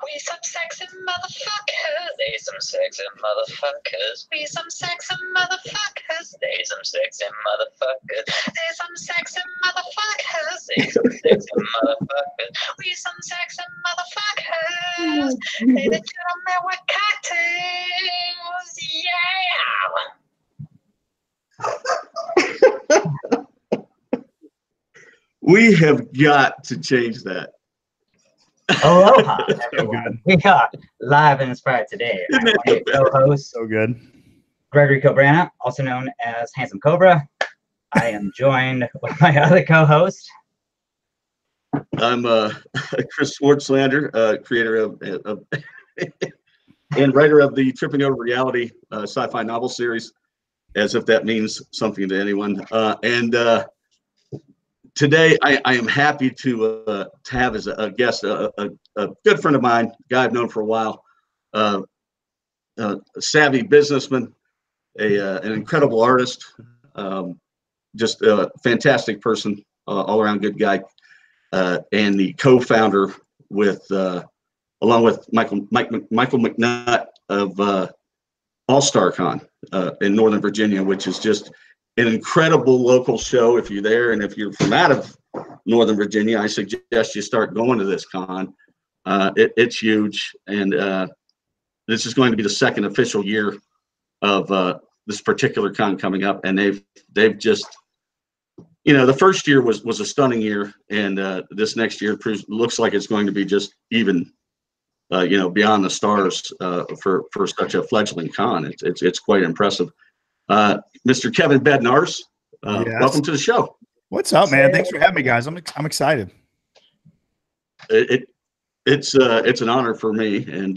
We some sexy motherfuckers, they some sexy motherfuckers. We some sexy motherfuckers, they some sexy motherfuckers. They some sexy motherfuckers, they some sexy motherfuckers. We some sexy motherfuckers. Ladies and gentlemen, we're cocktails, yeah. We have got to change that. Aloha, everyone. We are live and inspired today. I'm one of your co-hosts, So good. Gregory Cobra, also known as Handsome Cobra. I am joined with my other co-host. I'm Chris Schwartzlander, creator of and writer of the Tripping Over Reality sci-fi novel series, as if that means something to anyone. Today, I am happy to have as a guest a good friend of mine, a guy I've known for a while, a savvy businessman, an incredible artist, just a fantastic person, all around good guy, and the co-founder with, along with Michael McNutt of All-Star Con in Northern Virginia, which is just an incredible local show. If you're there, and if you're from out of Northern Virginia, I suggest you start going to this con. It's huge, and this is going to be the second official year of this particular con coming up, and they've just, you know, the first year was a stunning year, and this next year looks like it's going to be just even, you know, beyond the stars for such a fledgling con. It's quite impressive. Mr. Kevin Bednarz, Yes. welcome to the show. What's up, man? Thanks for having me, guys. I'm excited. It's an honor for me, and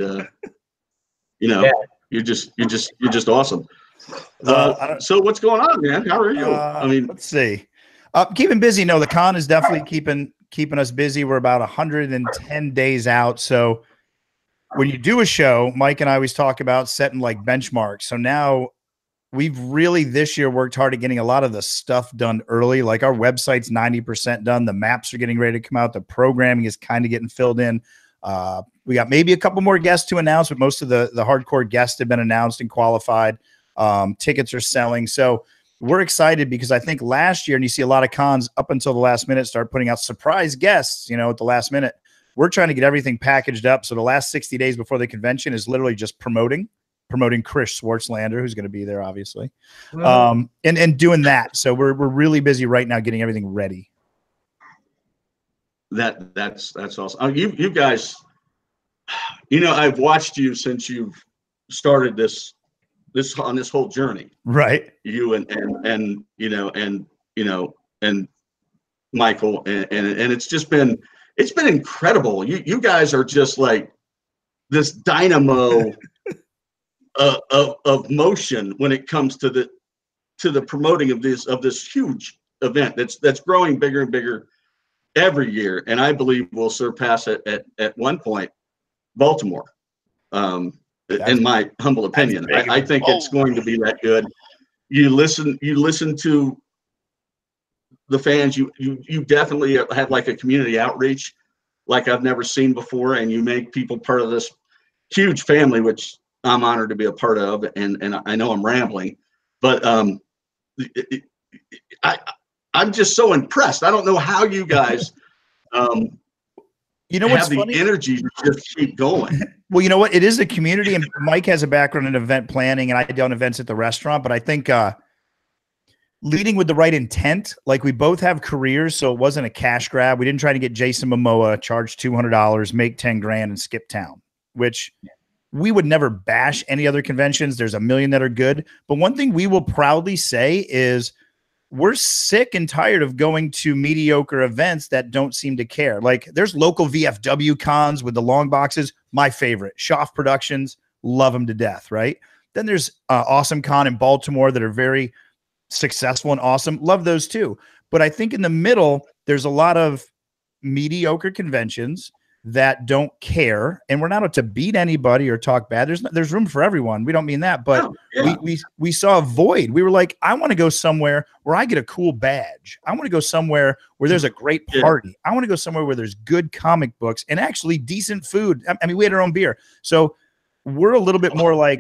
you know, Yeah. you're just awesome. So what's going on, man? How are you? I mean, let's see. Keeping busy. No, the con is definitely keeping us busy. We're about 110 days out. So when you do a show, Mike and I always talk about setting like benchmarks. So now we've really this year worked hard at getting a lot of the stuff done early. Like our website's 90% done. The maps are getting ready to come out. The programming is kind of getting filled in. We got maybe a couple more guests to announce, but most of the hardcore guests have been announced and qualified. Tickets are selling. So we're excited because I think last year, and you see a lot of cons up until the last minute start putting out surprise guests, you know, at the last minute. We're trying to get everything packaged up. So the last 60 days before the convention is literally just promoting Chris Schwartzlander, who's going to be there, obviously, and doing that. So we're really busy right now getting everything ready. that's awesome. You guys, you know, I've watched you since you've started this on this whole journey, Right. you and Michael, and it's been incredible. You guys are just like this dynamo of motion when it comes to the promoting of this huge event that's growing bigger and bigger every year, and I believe we'll surpass it at one point Baltimore. In my humble opinion, I think it's going to be that good. You listen to the fans. You definitely have like a community outreach like I've never seen before, and you make people part of this huge family, which I'm honored to be a part of. And I know I'm rambling, but I'm just so impressed. I don't know how you guys You know what's have the funny? energy to just keep going. Well, you know what? It is a community, and Mike has a background in event planning, and I done events at the restaurant. But I think leading with the right intent, like we both have careers, so it wasn't a cash grab. We didn't try to get Jason Momoa, charge $200, make 10 grand, and skip town, which we would never bash any other conventions. There's a million that are good. But one thing we will proudly say is we're sick and tired of going to mediocre events that don't seem to care. Like there's local VFW cons with the long boxes. My favorite, Schaff Productions, love them to death, right? Then there's Awesome Con in Baltimore that are very successful and awesome. Love those too. But I think in the middle, there's a lot of mediocre conventions that don't care, and we're not out to beat anybody or talk bad. There's room for everyone. We don't mean that, but we saw a void. We were like, I want to go somewhere where I get a cool badge. I want to go somewhere where there's a great party. I want to go somewhere where there's good comic books and actually decent food. I mean, we had our own beer, so we're a little bit more like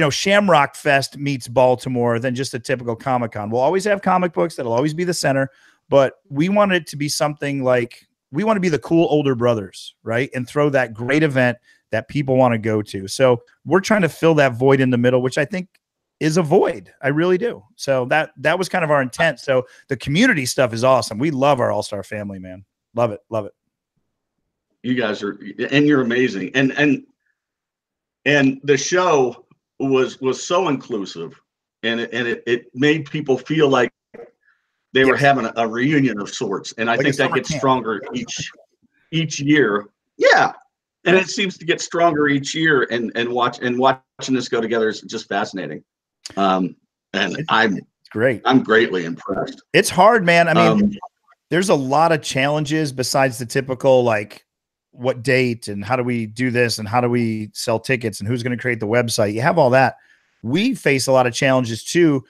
Shamrock Fest meets Baltimore than just a typical Comic-Con. We'll always have comic books. That'll always be the center, but we want it to be something like, we want to be the cool older brothers, right? And throw that great event that people want to go to. So we're trying to fill that void in the middle, which I think is a void. I really do. So that was kind of our intent. So the community stuff is awesome. We love our All-Star family, man. Love it. Love it. You guys are, and you're amazing. And the show was so inclusive, and it made people feel like they were having a reunion of sorts, and I think that gets stronger each year. Yeah, and it seems to get stronger each year. And watching this go together is just fascinating. And it's great. I'm greatly impressed. It's hard, man. I mean, there's a lot of challenges besides the typical like, what date and how do we do this and how do we sell tickets and who's going to create the website. You have all that. We face a lot of challenges too.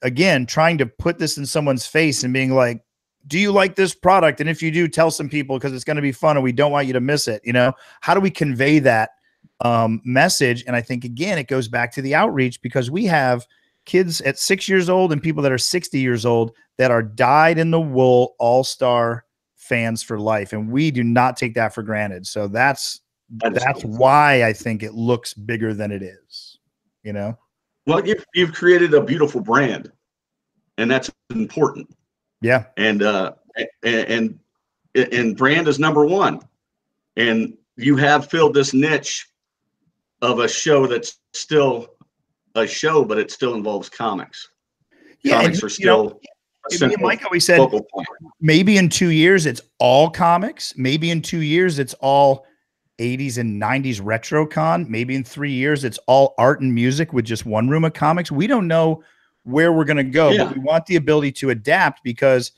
Again, trying to put this in someone's face and being like, do you like this product? And if you do, tell some people, because it's going to be fun and we don't want you to miss it. How do we convey that message? And I think, again, it goes back to the outreach, because we have kids at 6 years old and people that are 60 years old that are dyed-in-the-wool All-Star fans for life. And we do not take that for granted. So that's why I think it looks bigger than it is, Well, you've created a beautiful brand, and that's important. Yeah. And brand is number one. And you have filled this niche of a show that's still a show, but it still involves comics. Yeah, comics are still Mike always said, maybe in 2 years it's all comics. Maybe in 2 years it's all 80s and 90s retro con. Maybe in 3 years it's all art and music with just one room of comics. We don't know where we're going to go, but we want the ability to adapt, because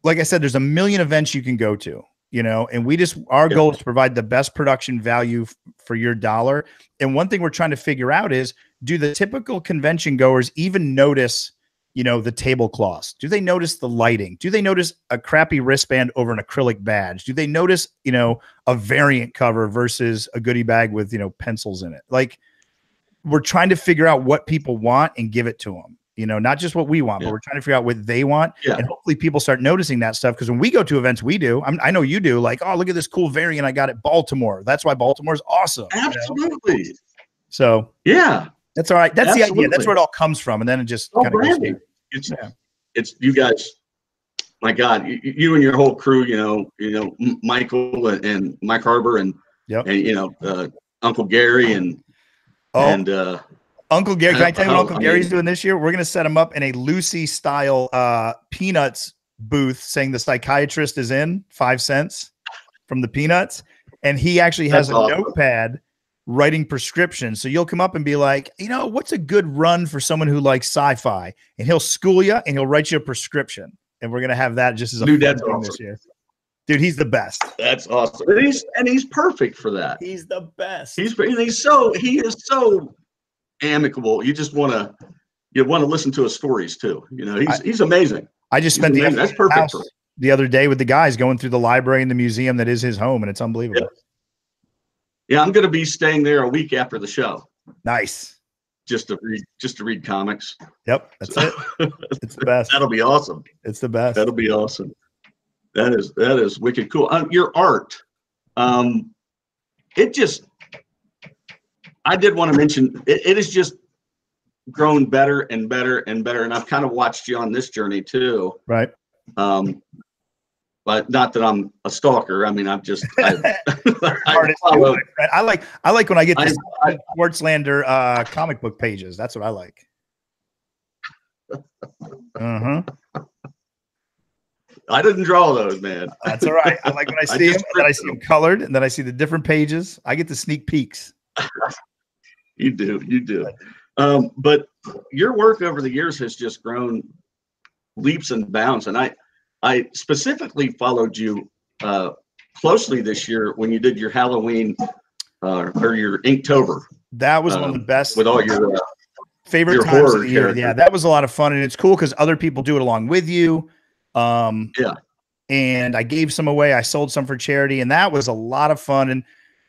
like I said, there's a million events you can go to, and our goal is to provide the best production value for your dollar. And one thing we're trying to figure out is, do the typical convention goers even notice the tablecloths? Do they notice the lighting? Do they notice a crappy wristband over an acrylic badge? Do they notice, a variant cover versus a goodie bag with, pencils in it? Like, we're trying to figure out what people want and give it to them, not just what we want, but we're trying to figure out what they want. Yeah. And hopefully people start noticing that stuff. Because when we go to events, I know you do, like, oh, look at this cool variant I got at Baltimore. That's why Baltimore's awesome. Absolutely. So yeah. That's all right. That's the idea. That's where it all comes from. And then it just kind of goes. It's you guys, my God, you and your whole crew, Michael and Mike Harbor and Uncle Gary and Uncle Gary. Can I tell you what Uncle Gary's doing this year? We're going to set him up in a Lucy style Peanuts booth, saying the psychiatrist is in 5 cents from the Peanuts. And he actually has a notepad writing prescriptions. So you'll come up and be like, what's a good run for someone who likes sci-fi? And he'll school you and he'll write you a prescription. And we're going to have that just as a fun thing this year. Dude, he's the best. That's awesome. And he's perfect for that. He's the best. He is so amicable. You just want to listen to his stories too. He's amazing. I just spent that's perfect the other day with the guys going through the library and the museum that is his home, and it's unbelievable. Yeah, I'm going to be staying there a week after the show. Nice. Just to read comics. Yep, that's it. It's the best. That'll be awesome. It's the best. That'll be awesome. That is wicked cool. Your art, I did want to mention it has just grown better and better and better, and I've kind of watched you on this journey too. Right. But not that I'm a stalker. I mean, I like when I get the Schwartzlander comic book pages. That's what I like. I didn't draw those, man. That's all right. I like when I see them, and then I see them colored, and then I see the different pages. I get the sneak peeks. You do. But your work over the years has just grown leaps and bounds, and I specifically followed you closely this year when you did your Halloween or your Inktober. That was one of the best with all your favorite your times of horror the year. characters. Yeah, that was a lot of fun, and it's cool because other people do it along with you. Yeah. And I gave some away. I sold some for charity, and that was a lot of fun. And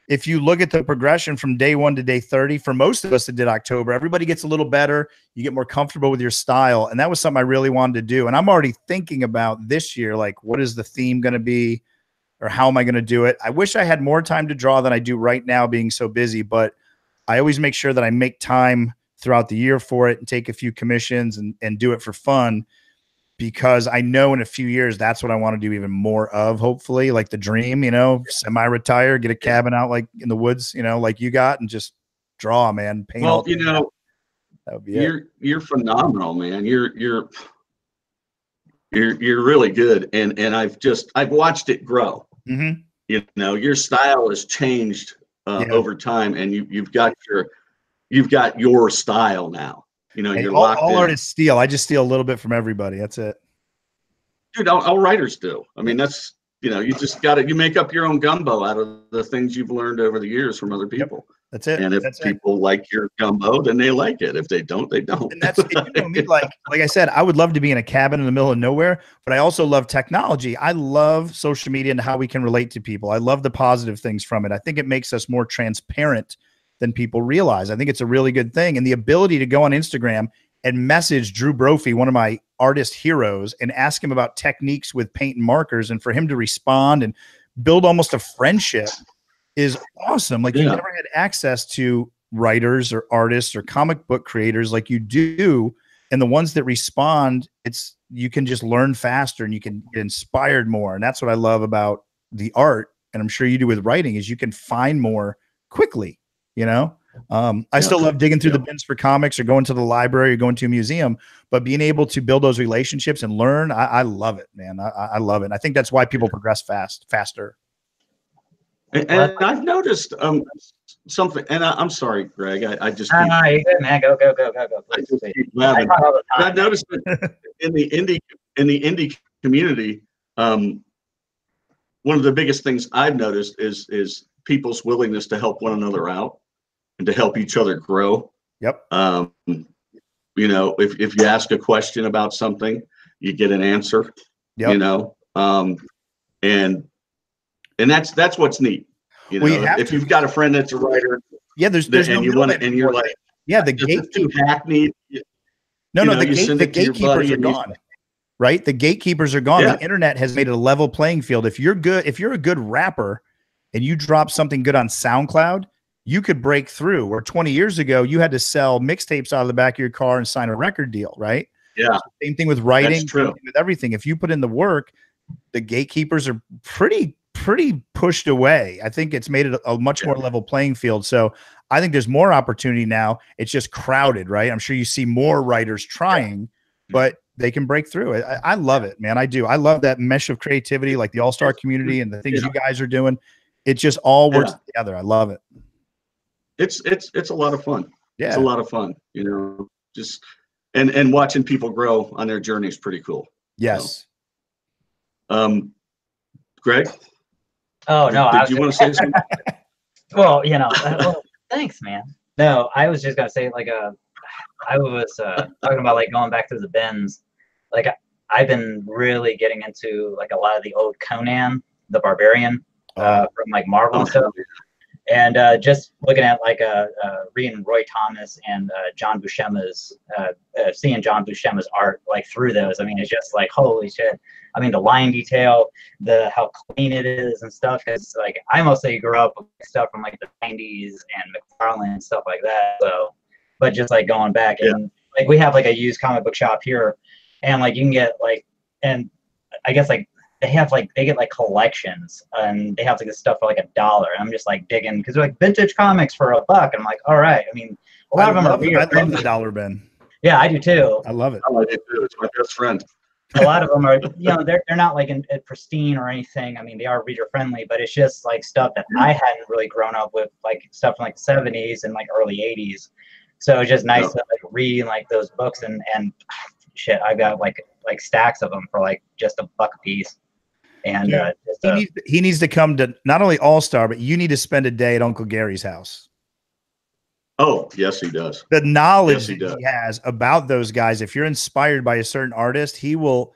if you look at the progression from day 1 to day 30, for most of us that did October, everybody gets a little better. You get more comfortable with your style. And that was something I really wanted to do. And I'm already thinking about this year, like, what is the theme going to be, or how am I going to do it? I wish I had more time to draw than I do right now, being so busy, but I always make sure that I make time throughout the year for it and take a few commissions and do it for fun, because I know in a few years, that's what I want to do even more of, hopefully, like the dream, you know, semi-retire, get a cabin out like in the woods, you know, like you got, and just draw, man, paint. Well, you know, that would be you're phenomenal, man. You're really good. And I've watched it grow. Mm-hmm. You know, your style has changed over time, and you've got your style now. You know, you're locked in. All artists steal. I just steal a little bit from everybody. That's it. Dude, all writers do. I mean, that's, you know, you just got to, you make up your own gumbo out of the things you've learned over the years from other people. Yep. That's it. And if people like your gumbo, then they like it. If they don't, they don't. And that's, you know, me, like I said, I would love to be in a cabin in the middle of nowhere, but I also love technology. I love social media and how we can relate to people. I love the positive things from it. I think it makes us more transparent than people realize. I think it's a really good thing. And the ability to go on Instagram and message Drew Brophy, one of my artist heroes, and ask him about techniques with paint and markers, and for him to respond and build almost a friendship is awesome. Like, you never had access to writers or artists or comic book creators like you do. And the ones that respond, you can just learn faster and you can get inspired more. And that's what I love about the art. And I'm sure you do with writing, is you can find more quickly. You know, I still love digging through the bins for comics, or going to the library, or going to a museum, but being able to build those relationships and learn, I love it, man. I love it. And I think that's why people progress faster. And I've noticed something, and I'm sorry, Greg, I just keep, you're good, man. Go. Please, I've noticed that in the indie community, one of the biggest things I've noticed is people's willingness to help one another out and to help each other grow. Yep. You know, if you ask a question about something, you get an answer. Yep. You know, and that's what's neat. You know, if you've got a friend that's a writer, there's and you want it, and you're like, the gatekeepers. Hackneyed. The gatekeepers are gone. Right, the gatekeepers are gone. Yeah. The internet has made it a level playing field. If you're a good rapper, and you drop something good on SoundCloud, you could break through. Where 20 years ago, you had to sell mixtapes out of the back of your car and sign a record deal, right? Yeah. Same thing with writing. That's true. Same thing with everything. If you put in the work, the gatekeepers are pretty pushed away. I think it's made it a much more level playing field. So I think there's more opportunity now. It's just crowded, right? I'm sure you see more writers trying, but they can break through. I love it, man. I do. I love that mesh of creativity, like the all-star community and the things you guys are doing. It just all works together. I love it. It's a lot of fun. Yeah. It's a lot of fun, you know, just, and watching people grow on their journey is pretty cool. Yes. So, Greg? Oh, no. Did you want to say something? Well, you know, thanks, man. No, I was just going to say, like, I was talking about, like, going back to the bins. Like, I've been really getting into, like, a lot of the old Conan the Barbarian. From like Marvel and stuff, and just looking at like reading Roy Thomas and John Buscema's seeing John Buscema's art like through those. I mean, it's just like, holy shit. I mean, the line detail, how clean it is and stuff. Because like I mostly grew up with stuff from like the 90s and McFarlane and stuff like that. So, but just like going back and like we have like a used comic book shop here, and like you can get like, and I guess like. They get like collections, and they have like this stuff for like $1. And I'm just like digging because they're like vintage comics for $1. And I'm like, all right. I mean, a lot of them are weird. I love the dollar bin. Yeah, I do too. I love it. I like it too. It's my best friend. A lot of them are, you know, they're not like in pristine or anything. I mean, they are reader friendly, but it's just like stuff that I hadn't really grown up with, like stuff from like the 70s and like early 80s. So it's just nice to like read like those books and shit. I've got like stacks of them for like just $1 a piece. And just He needs to come to not only All-Star, but you need to spend a day at Uncle Gary's house. Oh, yes, he does. The knowledge Yes, that he has about those guys, if you're inspired by a certain artist, he will,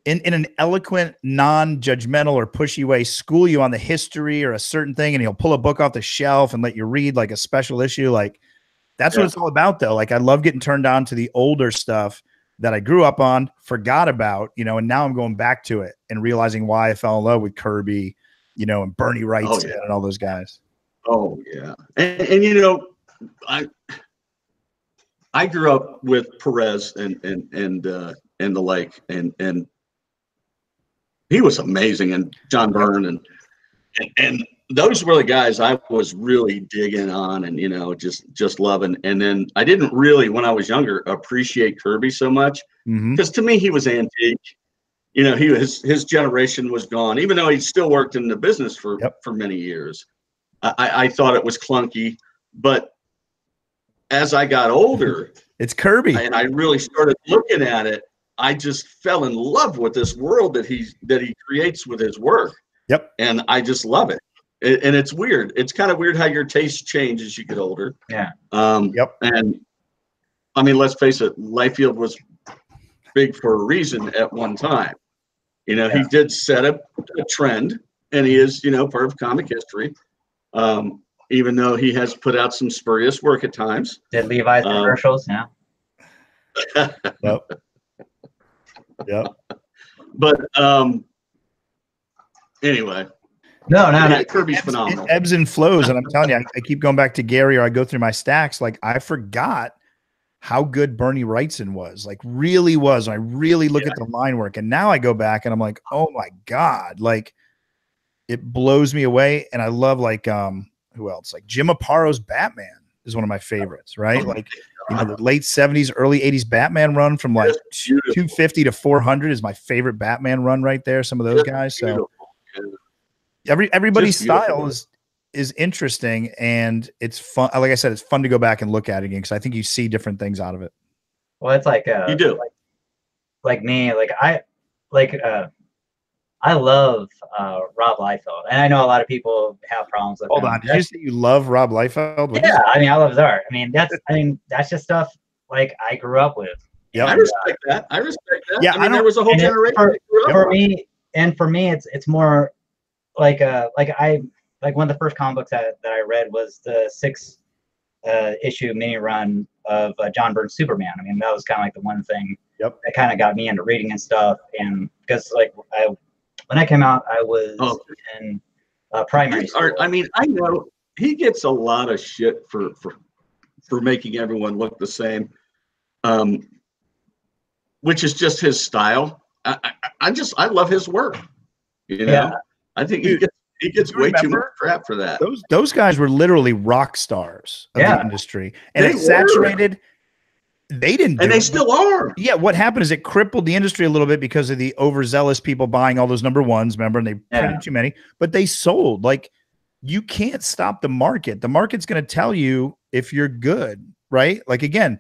in an eloquent, non-judgmental or pushy way, school you on the history or a certain thing, and he'll pull a book off the shelf and let you read like a special issue. Like, that's what it's all about, though. Like, I love getting turned on to the older stuff that I grew up on, forgot about, and now I'm going back to it and realizing why I fell in love with Kirby, and Bernie Wrightson and all those guys. Oh, yeah. And I grew up with Perez and the like, and he was amazing, and John Byrne and those were the guys I was really digging on and just loving. And then I didn't really, when I was younger, appreciate Kirby so much because to me he was antique. His generation was gone, even though he still worked in the business for many years. I thought it was clunky, but as I got older, it's Kirby, and I really started looking at it, I just fell in love with this world that he creates with his work. Yep. And I just love it. And it's weird. It's kind of weird how your tastes change as you get older. Yeah. Yep. And I mean, let's face it, Liefeld was big for a reason at one time. He did set up a trend, and he is, part of comic history. Even though he has put out some spurious work at times. Did Levi's commercials? Yeah. Yep. Yep. But anyway. No. Kirby's phenomenal. It ebbs and flows, and I'm telling you, I keep going back to Gary, or I go through my stacks. Like, I forgot how good Bernie Wrightson was. Like, really was. And I really look at the line work, and now I go back and I'm like, oh my God, like it blows me away. And I love who else? Like Jim Apparo's Batman is one of my favorites, right? Like, the late 70s, early 80s Batman run from like 250 to 400 is my favorite Batman run right there. Some of those guys. So everybody's style is interesting, and it's fun. Like I said, it's fun to go back and look at it again because I think you see different things out of it. Well, it's like you do. Like me, I love Rob Liefeld, and I know a lot of people have problems with him. Hold on, did you say you love Rob Liefeld? Yeah, I mean, I love his art. I mean, that's just stuff like I grew up with. Yeah, I respect that. Yeah, I mean, there was a whole generation for me, it's more like one of the first comic books that I read was the 6 issue mini run of John Byrne's Superman. I mean, that was kind of like the one thing that kind of got me into reading and stuff. And because when I came out, I was in primary school. I mean, I know he gets a lot of shit for making everyone look the same, which is just his style. I love his work. I think he gets way too much crap for that. Those guys were literally rock stars of the industry, and it saturated. They didn't, and they still are. Yeah, what happened is it crippled the industry a little bit because of the overzealous people buying all those number ones. Remember, and they printed too many, but they sold. Like, you can't stop the market. The market's going to tell you if you're good, right? Like, again,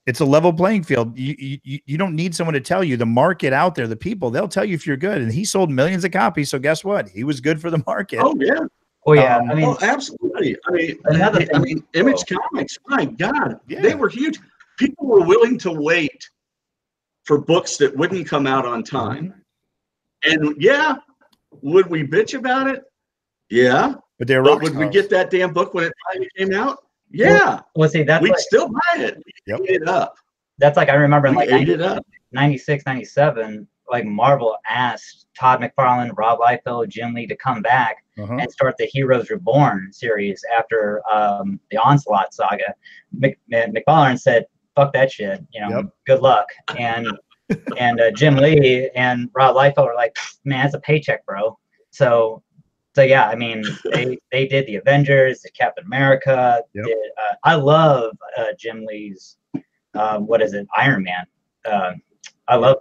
it's a level playing field. You don't need someone to tell you. The market out there, the people, they'll tell you if you're good. And he sold millions of copies, so guess what? He was good for the market. Oh yeah. Oh yeah. I mean, absolutely. I mean, Image Comics. My God, they were huge. People were willing to wait for books that wouldn't come out on time. And would we bitch about it? Yeah. But would we get that damn book when it finally came out? Yeah. Well, see, that's we'd still buy it. We ate it up. That's like, I remember in like 96, 97, like Marvel asked Todd McFarlane, Rob Liefeld, Jim Lee to come back and start the Heroes Reborn series after the Onslaught saga. McFarlane said, fuck that shit, good luck. And Jim Lee and Rob Liefeld were like, man, it's a paycheck, bro. So yeah, I mean, they did the Avengers, the Captain America. I love Jim Lee's Iron Man. I love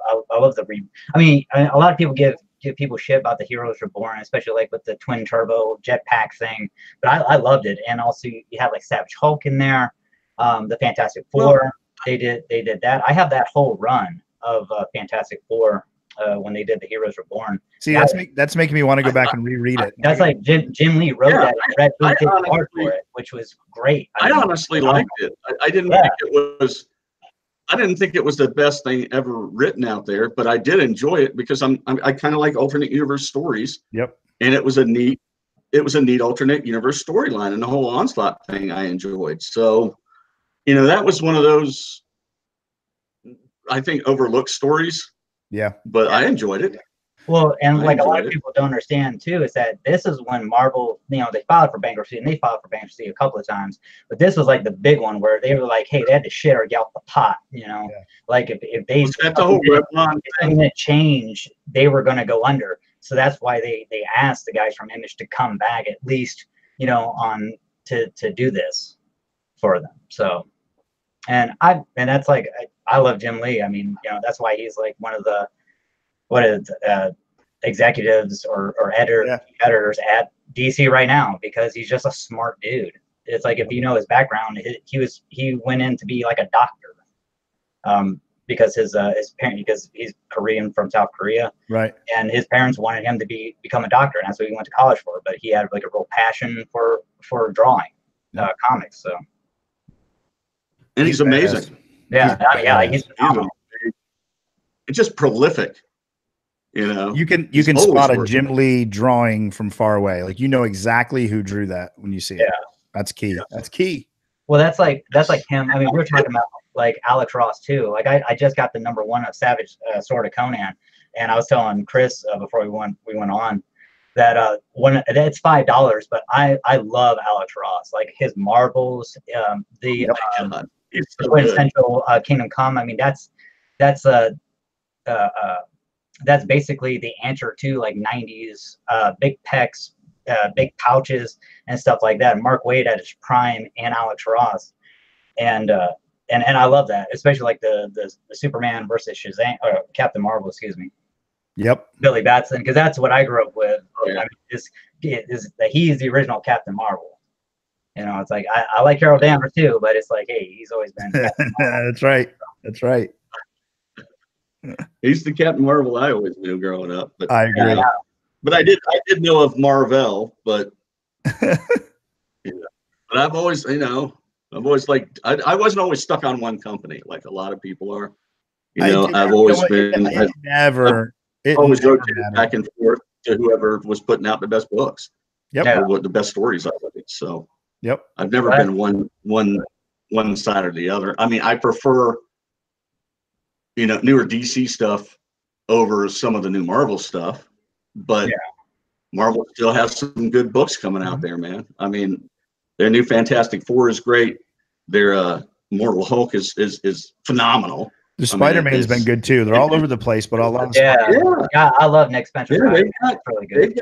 the I mean, a lot of people give people shit about the Heroes Reborn, especially like with the twin turbo jetpack thing. But I loved it, and also you have like Savage Hulk in there, the Fantastic Four. They did that. I have that whole run of Fantastic Four when they did The Heroes Reborn. See, that's making me want to go back and reread it. That's like Jim Lee wrote that. And Red Book did art for it, which was great. I honestly liked it. I didn't think it was. I didn't think it was the best thing ever written out there, but I did enjoy it because I kind of like alternate universe stories. Yep. And it was a neat alternate universe storyline, and the whole Onslaught thing I enjoyed. So, that was one of those, I think, overlooked stories. Yeah. But I enjoyed it. Well, and like a lot of people don't understand too, is that this is when Marvel, they filed for bankruptcy, and they filed for bankruptcy a couple of times, but this was like the big one where they were like, hey, they had to shit or get off the pot, like if they didn't change, they were going to go under. So that's why they asked the guys from Image to come back at least, on to do this for them. So, and that's like, I love Jim Lee. I mean, that's why he's like one of the executives or editors at DC right now, because he's just a smart dude. It's like, if you know his background, he went in to be like a doctor, because his parent, because he's Korean from South Korea, right? And his parents wanted him to become a doctor, and that's what he went to college for. But he had like a real passion for drawing comics. So, and he's amazing. He's phenomenal. It's just prolific. You can spot a Jim Lee drawing from far away. Like, exactly who drew that when you see it. That's key. That's key. Well, that's like him. I mean, we were talking about like Alex Ross too. Like I just got the #1 of Savage Sword of Conan, and I was telling Chris before we went on that it's $5, but I love Alex Ross. Like his marbles, the quintessential Kingdom Come. I mean, that's basically the answer to like 90s big pecs, big pouches and stuff like that. Mark Waid at his prime and Alex Ross. And I love that, especially like the Superman versus Shazam, or Captain Marvel, excuse me. Yep. Billy Batson, because that's what I grew up with. I mean, he's the original Captain Marvel. It's like I like Carol Danvers too, but it's like, hey, he's always been Captain Marvel. That's right. He's the Captain Marvel I always knew growing up. But I agree. But I did know of Marvel, but but I've always, like, I wasn't always stuck on one company like a lot of people are. I've always been always rotated back and forth to whoever was putting out the best books. Yep. Or what the best stories I read. So yep. I've never been one side or the other. I mean, I prefer newer DC stuff over some of the new Marvel stuff, but Marvel still has some good books coming out there, man. I mean, their new Fantastic Four is great. Their Mortal Hulk is phenomenal. The Spider-Man has been good too. They're all over the place, but I love. I love Nick Spencer. Yeah, they've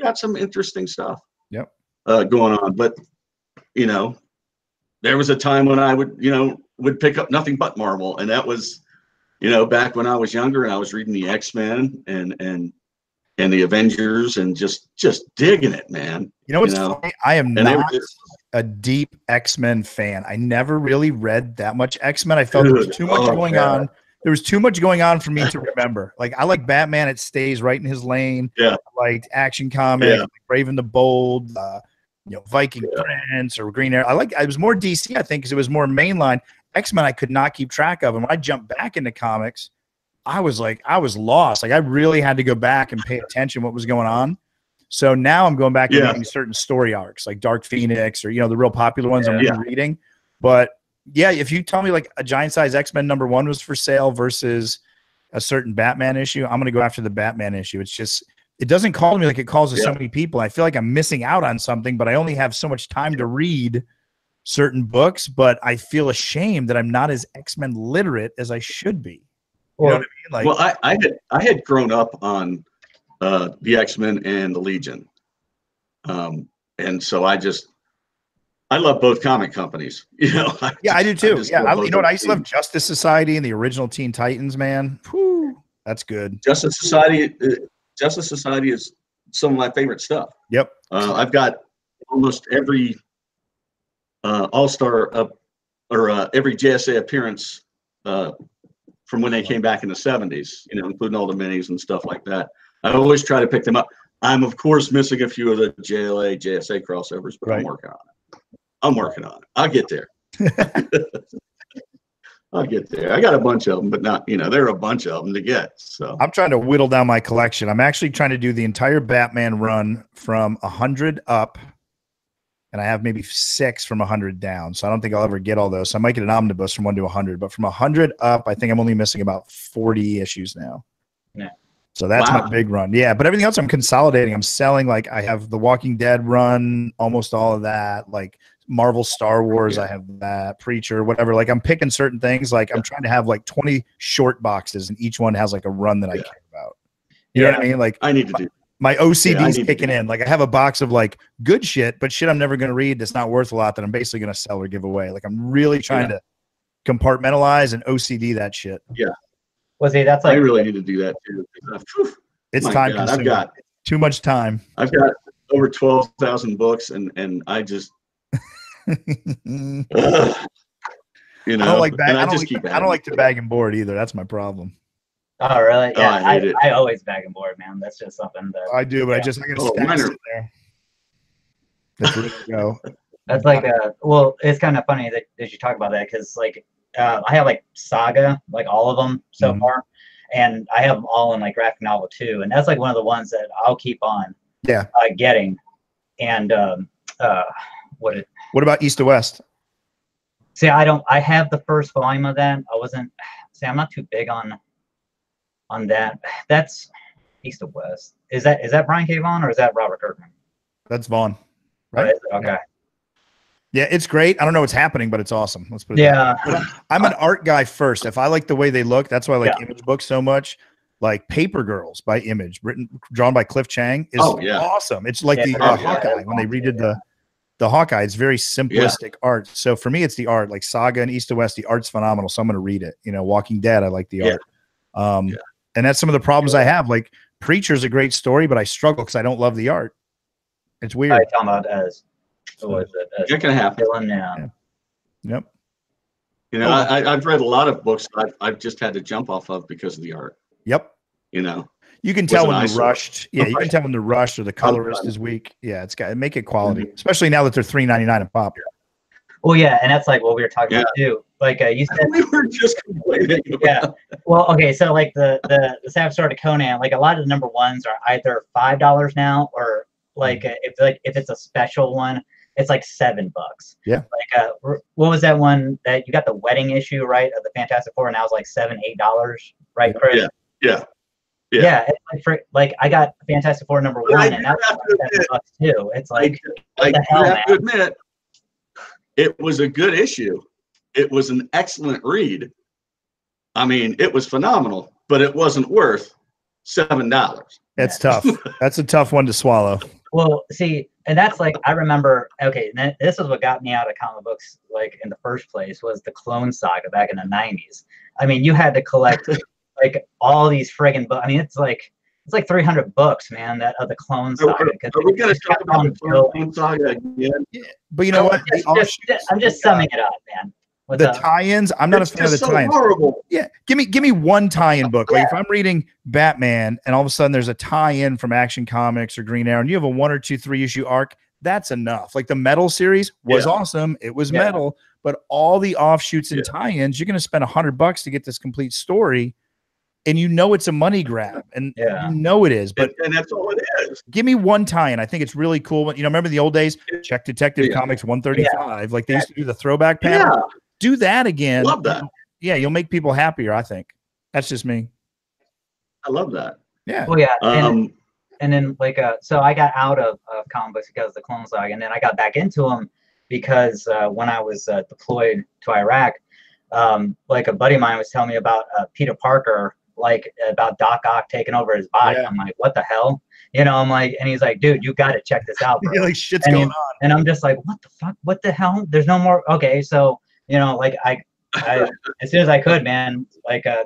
got some interesting stuff. Yep. Going on, but there was a time when I would pick up nothing but Marvel, and that was back when I was younger and I was reading the X-Men and the Avengers and just digging it, man. What's funny? I am not a deep X-Men fan. I never really read that much X-Men. I felt there was too much going on. There was too much going on for me to remember. Like, I like Batman. It stays right in his lane. Yeah. I liked Action Comics, like Brave and the Bold, Viking Prince or Green Arrow. I was more DC, I think, because it was more mainline. X-Men I could not keep track of. And when I jumped back into comics, I was lost. Like, I really had to go back and pay attention to what was going on. So now I'm going back and reading certain story arcs like Dark Phoenix or, the real popular ones I'm reading. But if you tell me like a giant size X-Men #1 was for sale versus a certain Batman issue, I'm going to go after the Batman issue. It's just, it doesn't call to me like it calls to so many people. I feel like I'm missing out on something, but I only have so much time to read certain books, but I feel ashamed that I'm not as X-Men literate as I should be. You know what I mean? Like, I had grown up on the X-Men and the Legion. And so I love both comic companies, I do too. I used to love Justice Society and the original Teen Titans, man. Whew, that's good. Justice Society is some of my favorite stuff. Yep. I've got almost every All-Star or every JSA appearance from when they came back in the 70s, you know, including all the minis and stuff like that. I always try to pick them up. I'm, of course, missing a few of the JLA, JSA crossovers, but I'm working on it. I'll get there. I'll get there. I got a bunch of them, but not, you know, there are a bunch of them to get. So I'm trying to whittle down my collection. I'm actually trying to do the entire Batman run from 100 up, and I have maybe 6 from 100 down. So I don't think I'll ever get all those. So I might get an omnibus from 1 to 100, but from 100 up, I think I'm only missing about 40 issues now. Yeah. So that's my big run. Yeah, but everything else I'm consolidating. I'm selling, like I have the Walking Dead run, almost all of that, like Marvel Star Wars, I have that, Preacher, whatever. Like I'm picking certain things. Like I'm trying to have like 20 short boxes, and each one has like a run that I care about. You know what I mean? Like I need to do my OCD's kicking in. Like I have a box of like good shit, but shit I'm never going to read that's not worth a lot that I'm basically going to sell or give away. Like I'm really trying to compartmentalize and OCD that shit. Yeah. Well, see, that's like I really need to do that too. It's time consuming. I've got too much time. I've got over 12,000 books, and I just you know, I don't like bag, I don't like to bag and board either. That's my problem. Oh, really? Yeah, I hate it. I always bag and board, man. That's just something that I do, but I got to stack it there. That's where to go. That's like well, it's kind of funny that you talk about that, because like I have like Saga, like all of them so far, and I have them all in like graphic novel too, and that's like one of the ones that I'll keep on getting. And what about East to West? See, I have the first volume of that. I'm not too big on that. That's East to West. Is that Brian K. Vaughan, or is that Robert Kirkman? That's Vaughan, right? Okay. Yeah, it's great. I don't know what's happening, but it's awesome. Let's put it that way. I'm an art guy first. If I like the way they look, that's why I like Image books so much. Like Paper Girls by Image, drawn by Cliff Chang, is awesome. It's like the Hawkeye when they redid the Hawkeye. It's very simplistic art. So for me, it's the art. Like Saga and East to West, the art's phenomenal. So I'm going to read it. You know, Walking Dead, I like the art. And that's some of the problems I have. Like Preacher's a great story, but I struggle because I don't love the art. It's weird. I'm talking about as it can happen. Yep. You know, I've read a lot of books I've just had to jump off of because of the art. Yep. You know, you can tell when they're rushed. Yeah, you can tell when they're rushed or the colorist is weak. Yeah, it's got to make it quality, especially now that they're $3.99 a pop. Well, yeah, and that's like what we were talking about too. Like you said, we were just complaining about. Well, okay, so like the Savage Sword of Conan, like a lot of the number ones are either $5 now, or like if it's a special one, it's like $7. Yeah. Like what was that one that you got, the wedding issue, right, of the Fantastic Four, and that was like $7-8, right, Chris? Yeah. It's like I got Fantastic Four number 1, and that's like $7 too. It's like I have to admit, it was a good issue. It was an excellent read. I mean, it was phenomenal, but it wasn't worth $7. It's tough. That's a tough one to swallow. Well, see, and that's like, I remember, okay, this is what got me out of comic books, like in the first place, was the Clone Saga back in the 90s. I mean, you had to collect like all these friggin' books. I mean, it's like 300 books, man, that of the Clone Saga. Are we going to talk about the Clone Saga again? Yeah. But you know what? I'm just summing it up, man. The tie-ins, I'm not a fan of the tie-ins. Horrible. Yeah, give me one tie-in book. Like if I'm reading Batman and all of a sudden there's a tie-in from Action Comics or Green Arrow, and you have a 1 or 2, 3 issue arc, that's enough. Like the Metal series was awesome. It was Metal, but all the offshoots and tie-ins, you're going to spend $100 to get this complete story, and you know it's a money grab, and you know it is. But and that's all it is. Give me one tie-in. I think it's really cool. But you know, remember the old days? Check Detective Comics 135. Like they used to do the throwback panel. Yeah. Do that again. Love that. Yeah, you'll make people happier, I think. That's just me. I love that. Yeah. Well, yeah. And then like so I got out of comic books because of the Clone Saga, and then I got back into them because when I was deployed to Iraq, like a buddy of mine was telling me about Peter Parker, like about Doc Ock taking over his body. I'm like, what the hell? You know, I'm like, and he's like, dude, you got to check this out, bro. Like shit's going on. And I'm just like, what the fuck? What the hell? There's no more. Okay, so you know, like I as soon as I could, man, like I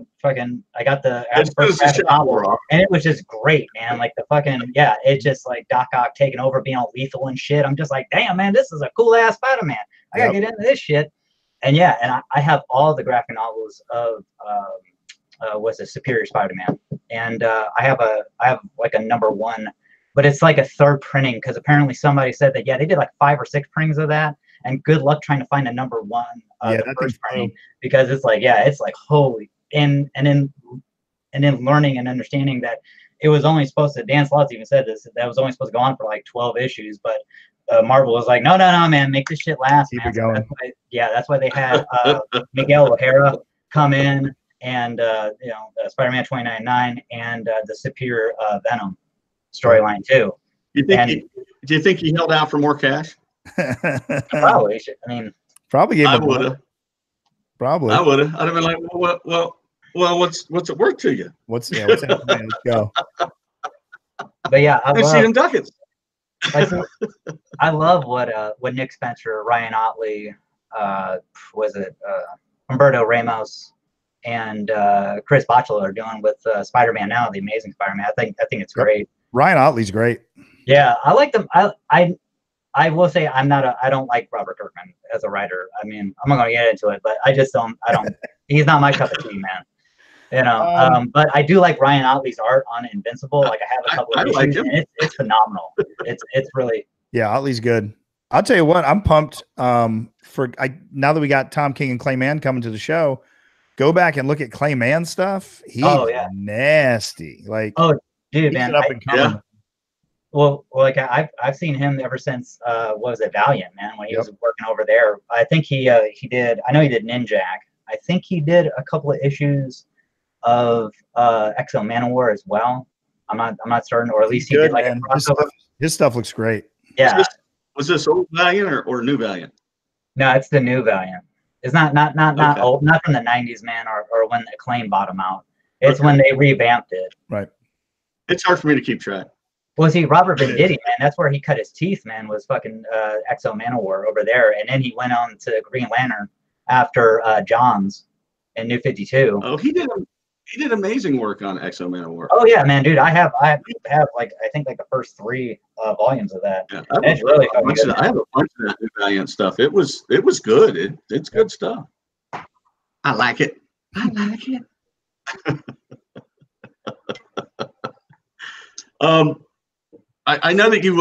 got the first novel, and it was just great, man. Like the fucking it's just like Doc Ock taking over, being all lethal and shit. I'm just like, damn, man, this is a cool ass Spider-Man. I gotta get into this shit. And and I have all the graphic novels of was a Superior Spider-Man, and I have like a #1, but it's like a third printing because apparently somebody said that they did like 5 or 6 printings of that, and good luck trying to find a #1 the first printing because it's like holy and then learning and understanding that it was only supposed to, Dan Slotts even said this, that was only supposed to go on for like 12 issues, but Marvel was like, no, man, make this shit last, man. So that's why they had Miguel O'Hara come in and, Spider-Man 2099 and the Superior Venom storyline too. Do you think he held out for more cash? Probably. I mean, probably gave him I would have. Probably. I would have. I'd have been like, well, what's it worth to you? What's happening? Let's go. But yeah, I see them ducats. I love what Nick Spencer, Ryan Otley, Humberto Ramos, and Chris Botchell are doing with Spider-Man now, the Amazing Spider-Man. I think it's great. Ryan Otley's great. Yeah, I like them. I will say I don't like Robert Kirkman as a writer. I mean, I'm not going to get into it, but I don't. He's not my cup of tea, man. But I do like Ryan Otley's art on Invincible. Like I have a couple of issues, and it's phenomenal. It's really. Yeah, Otley's good. I'll tell you what, I'm pumped now that we got Tom King and Clay Mann coming to the show. Go back and look at Clay Mann stuff. He's nasty. Like, oh, dude, man. Well, like I've seen him ever since what was it, Valiant, man, when he was working over there. I think he did. I know he did Ninjak. I think he did a couple of issues of Exo Manowar as well. I'm not certain, or at least he did like a crossover. His stuff looks great. Yeah. Was this old Valiant or new Valiant? No, it's the new Valiant. It's not old, not from the 90s, man, or when Acclaim bought him out. It's when they revamped it. Right. It's hard for me to keep track. Well, see, Robert Venditti, man, that's where he cut his teeth, man, was fucking Exo Manowar over there. And then he went on to Green Lantern after Johns in New 52. Oh, he did amazing work on Exo Manowar. Oh yeah, man, dude, I have like I think like the first 3 volumes of that. Yeah, I have a bunch of that new Valiant stuff. It was good. It's good stuff. I like it. I know that you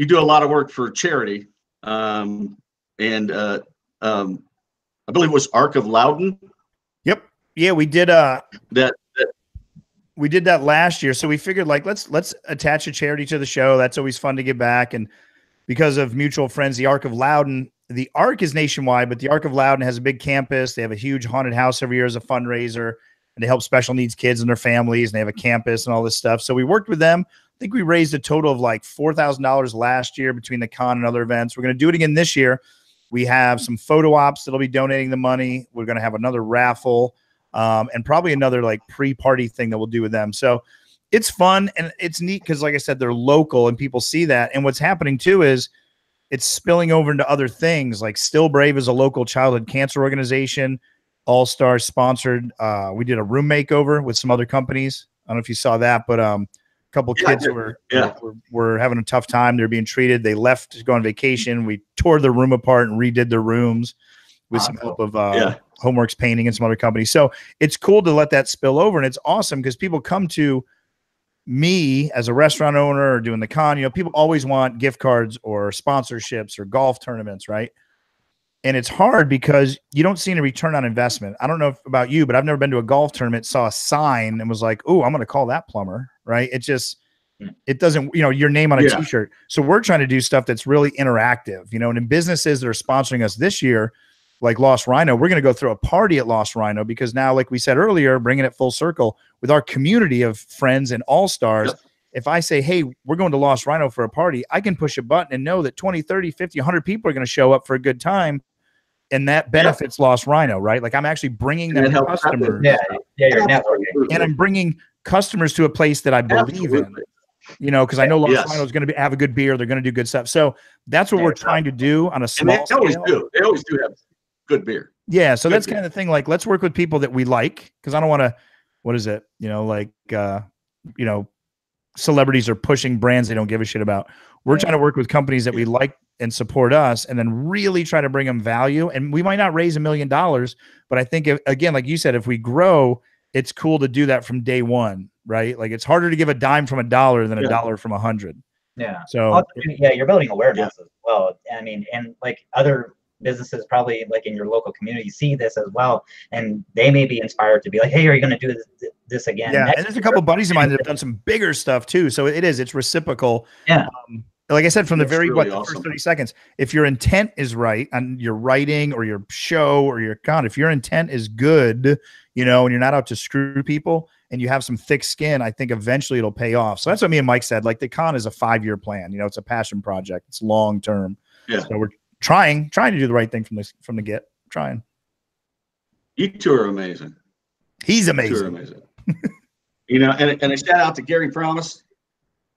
do a lot of work for charity, and I believe it was Arc of Loudon. Yep. Yeah, we did we did that last year. So we figured like let's attach a charity to the show. That's always fun to give back. And because of mutual friends, the Arc of Loudon, the Arc is nationwide, but the Arc of Loudon has a big campus. They have a huge haunted house every year as a fundraiser, and they help special needs kids and their families, and they have a campus and all this stuff. So we worked with them. I think we raised a total of like $4,000 last year between the con and other events. We're going to do it again this year. We have some photo ops that'll be donating the money. We're going to have another raffle and probably another like pre-party thing that we'll do with them. So it's fun and it's neat because, like I said, they're local and people see that. And what's happening too is it's spilling over into other things. Like Still Brave is a local childhood cancer organization. All Stars sponsored. We did a room makeover with some other companies. I don't know if you saw that, but couple kids who were having a tough time. They're being treated. They left to go on vacation. We tore the room apart and redid their rooms with some help of Homeworks Painting and some other companies. So it's cool to let that spill over, and it's awesome because people come to me as a restaurant owner or doing the con. You know, people always want gift cards or sponsorships or golf tournaments, right? And it's hard because you don't see any return on investment. I don't know about you, but I've never been to a golf tournament, saw a sign and was like, oh, I'm going to call that plumber, right? It just, it doesn't, your name on a t-shirt. So we're trying to do stuff that's really interactive, and in businesses that are sponsoring us this year, like Lost Rhino, we're going to go throw a party at Lost Rhino because now, like we said earlier, bringing it full circle with our community of friends and all-stars. Yep. If I say, hey, we're going to Lost Rhino for a party, I can push a button and know that 20, 30, 50, 100 people are going to show up for a good time. And that benefits Lost Rhino, right? Like I'm actually bringing them customers. You're networking. And I'm bringing customers to a place that I believe in, because I know Lost Rhino is going to have a good beer. They're going to do good stuff. So that's what we're trying to do on a small scale. They always do have good beer. Yeah. So that's kind of the thing. Like, let's work with people that we like. Cause I don't want to, what is it? Celebrities are pushing brands they don't give a shit about. We're trying to work with companies that we like and support us, and then really try to bring them value. And we might not raise $1 million, but I think again, like you said, if we grow it's cool to do that from day one, right? Like it's harder to give a dime from a dollar than a dollar from 100. Yeah. So also, yeah, you're building awareness as well. I mean, and like other businesses probably like in your local community see this as well, and they may be inspired to be like, hey, are you going to do this again? Yeah, and there's a couple buddies of mine that have done some bigger stuff too. So it's reciprocal. Yeah. Like I said, from the very really the awesome. first 30 seconds, if your intent is right on your writing or your show or your con, if your intent is good, you know, and you're not out to screw people and you have some thick skin, I think eventually it'll pay off. So that's what me and Mike said. Like the con is a 5-year plan. You know, it's a passion project. It's long term. Yeah. So we're trying to do the right thing from the get. Trying. You two are amazing. He's amazing. You two are amazing. You know, and a shout out to Gary Promise,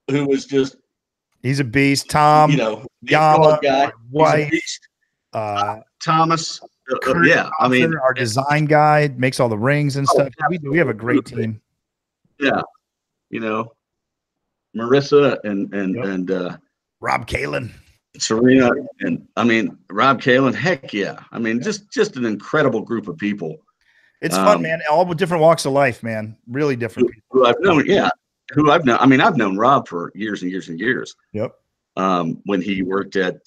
who was just. He's a beast. Tom, you know, Yama, guy, wife, Thomas. Yeah, I mean, our design guy makes all the rings and stuff. We have a great team. Yeah, you know, Marissa and Rob Kalin, Serena, and I mean Rob Kalin. Heck yeah! I mean, just an incredible group of people. It's fun, man. All with different walks of life, man. Really different people. Who I've known, yeah. Who I've known. I mean, I've known Rob for years and years and years. Yep. When he worked at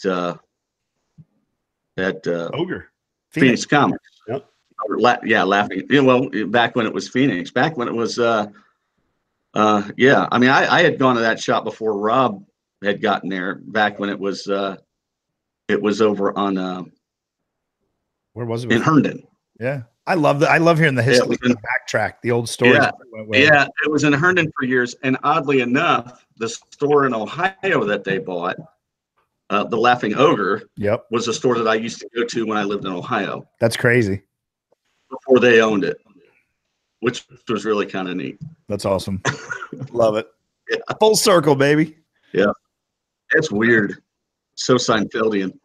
Ogre Phoenix Comics. Yep. Laughing. Yeah, well, back when it was Phoenix, back when it was yeah. I mean, I had gone to that shop before Rob had gotten there. Back when it was over on where was it? In Herndon. Yeah. I love hearing the history, backtrack, the old stories. Yeah, it was in Herndon for years. And oddly enough, the store in Ohio that they bought, the Laughing Ogre, was a store that I used to go to when I lived in Ohio. That's crazy. Before they owned it, which was really kind of neat. That's awesome. Love it. Yeah. Full circle, baby. Yeah. It's weird. So Seinfeldian.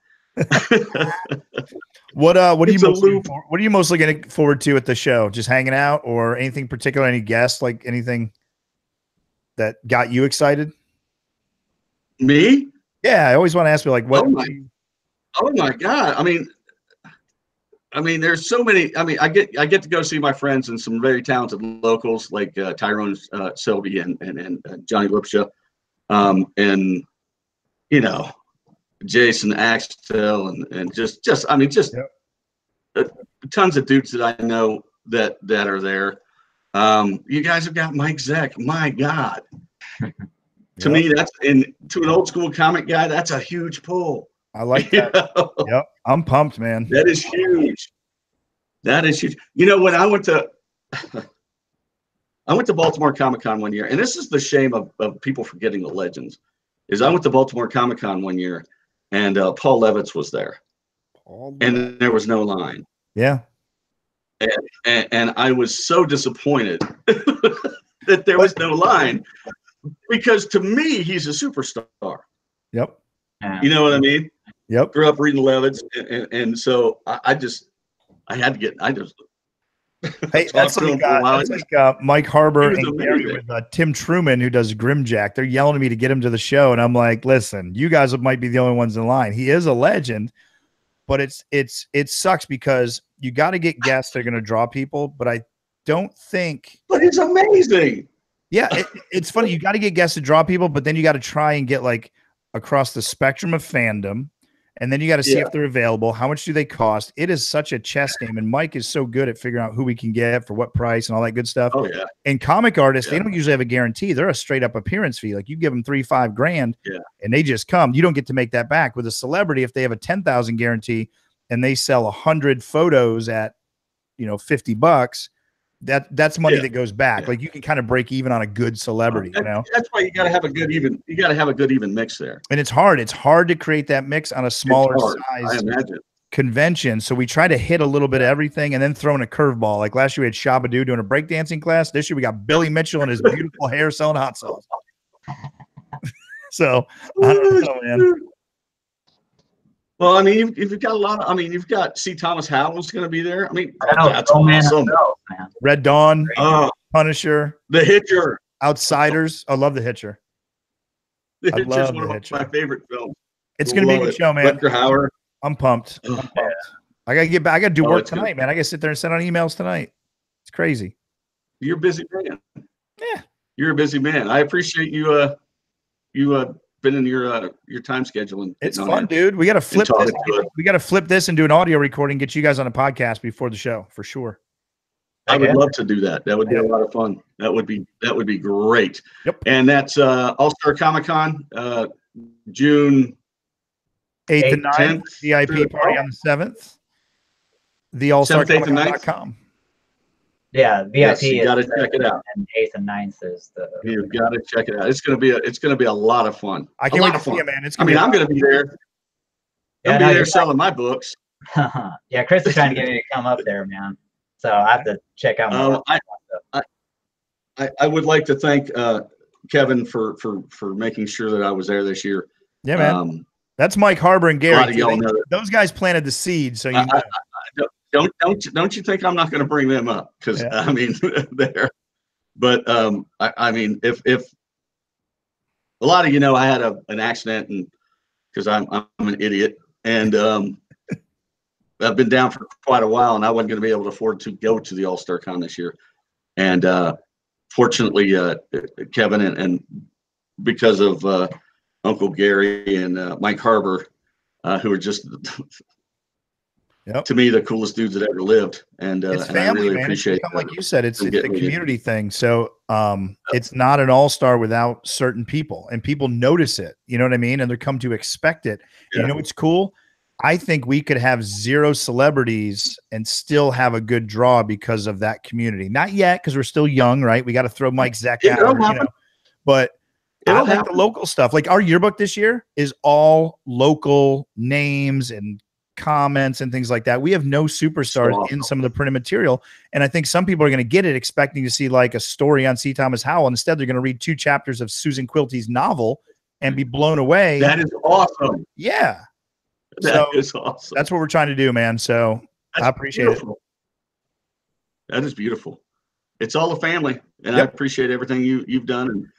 What are you most looking forward to at the show? Just hanging out or anything particular? Any guests, like anything that got you excited? Me? Yeah, I always want to ask you, like, what? Oh my God! I mean, there's so many. I mean, I get to go see my friends and some very talented locals like Tyrone Selby and Johnny Lipsha, and you know. Jason Axtell and just tons of dudes that I know that are there. You guys have got Mike Zeck. My God, to me to an old school comic guy, that's a huge pull. I like that. Yep, I'm pumped, man. That is huge. That is huge. You know, when I went to Baltimore Comic Con one year, and this is the shame of people forgetting the legends, is I went to Baltimore Comic Con one year. And Paul Levitz was there, and there was no line. Yeah, and I was so disappointed that there was no line, because to me he's a superstar. Yep. You know what I mean? Yep. Grew up reading Levitz, and so I had to get. Hey, that's like Mike Harbour and Gary with Tim Truman, who does Grimjack. They're yelling at me to get him to the show, and I'm like, listen, you guys might be the only ones in line. He is a legend, but it sucks because you got to get guests that are going to draw people, but I don't think. But it's amazing. Yeah, it's funny. You got to get guests to draw people, but then you got to try and get like across the spectrum of fandom. And then you got to see if they're available. How much do they cost? It is such a chess game. And Mike is so good at figuring out who we can get for what price and all that good stuff. Oh, yeah. And comic artists, they don't usually have a guarantee. They're a straight up appearance fee. Like you give them $3-5 grand and they just come. You don't get to make that back. With a celebrity, if they have a 10,000 guarantee and they sell 100 photos at, $50, that's money that goes back. Like you can kind of break even on a good celebrity, That's why you got to have a good even mix there. And it's hard to create that mix on a smaller size convention. So we try to hit a little bit of everything and then throw in a curveball. Like last year we had Shabadoo doing a breakdancing class. This year we got Billy Mitchell and his beautiful hair selling hot sauce. So I don't know, man. Well, I mean, you've got a lot of. I mean, you've got C. Thomas Howell's going to be there. I mean, that's awesome. Man. Red Dawn, Punisher, The Hitcher, Outsiders. I love The Hitcher. The Hitcher is one of my favorite films. It's going to be a good show, man. Rutger Hauer. I'm pumped. I got to get back. I got to do work tonight, man. I got to sit there and send out emails tonight. It's crazy. You're a busy man. Yeah. You're a busy man. I appreciate you. Been in your time schedule. And It's fun, dude. We got to flip this. We got to flip this and do an audio recording. Get you guys on a podcast before the show for sure. I would love to do that. That would be a lot of fun. That would be great. Yep. And that's All-Star Comic-Con, June 8th and 9th, VIP party on the 7th. The allstarcomic.com. Yeah, VIP. Yes, you got to check it out. And 8th and 9th is the. You've got to check it out. It's gonna be a lot of fun. I can't wait to see it, man. I'm going to be there. I'll be there selling my books. Yeah, Chris is trying to get me to come up there, man. So I have to check out my I would like to thank Kevin for making sure that I was there this year. Yeah, man. That's Mike Harbor and Gary. Those guys planted the seed, so you know. Don't you think I'm not going to bring them up? Because I mean, they're. But I mean, if a lot of I had an accident, and because I'm an idiot, and I've been down for quite a while, and I wasn't going to be able to afford to go to the All-Star Con this year, and fortunately, Kevin and because of Uncle Gary and Mike Harbor, who are just. Yep. To me, the coolest dudes that ever lived, and it's family, and I really man. Appreciate it. Like you said, it's a community thing. So it's not an all-star without certain people, and people notice it. You know what I mean? And they come to expect it. Yeah. You know what's cool? I think we could have 0 celebrities and still have a good draw because of that community. Not yet, because we're still young, right? We got to throw Mike Zeck out, but. I like the local stuff. Like our yearbook this year is all local names and comments and things like that. We have no superstars in some of the printed material, and I think some people are going to get it expecting to see like a story on C. Thomas Howell. Instead, they're going to read 2 chapters of Susan Quilty's novel and be blown away. That is awesome. Yeah, that is awesome. That's what we're trying to do, man. So I appreciate it. That is beautiful. It's all the family, and I appreciate everything you've done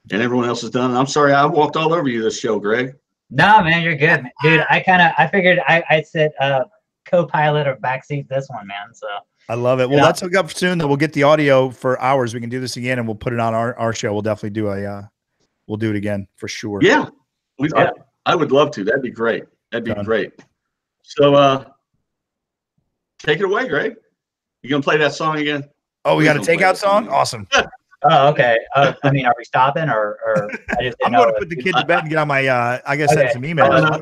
and everyone else has done. And I'm sorry I walked all over you this show, Greg. No, man, you're good, dude. I figured I'd sit co-pilot or backseat this one, man. So I love it. Well, let's hook up soon. That we'll get the audio for hours. We can do this again, and we'll put it on our show. We'll definitely do we'll do it again for sure. Yeah, I would love to. That'd be great. That'd be great. So take it away, Greg. You gonna play that song again? Oh, we got a takeout song. Awesome. Oh, okay. I mean, are we stopping or I just I'm going to put the kid to bed and get on my, I guess send some emails.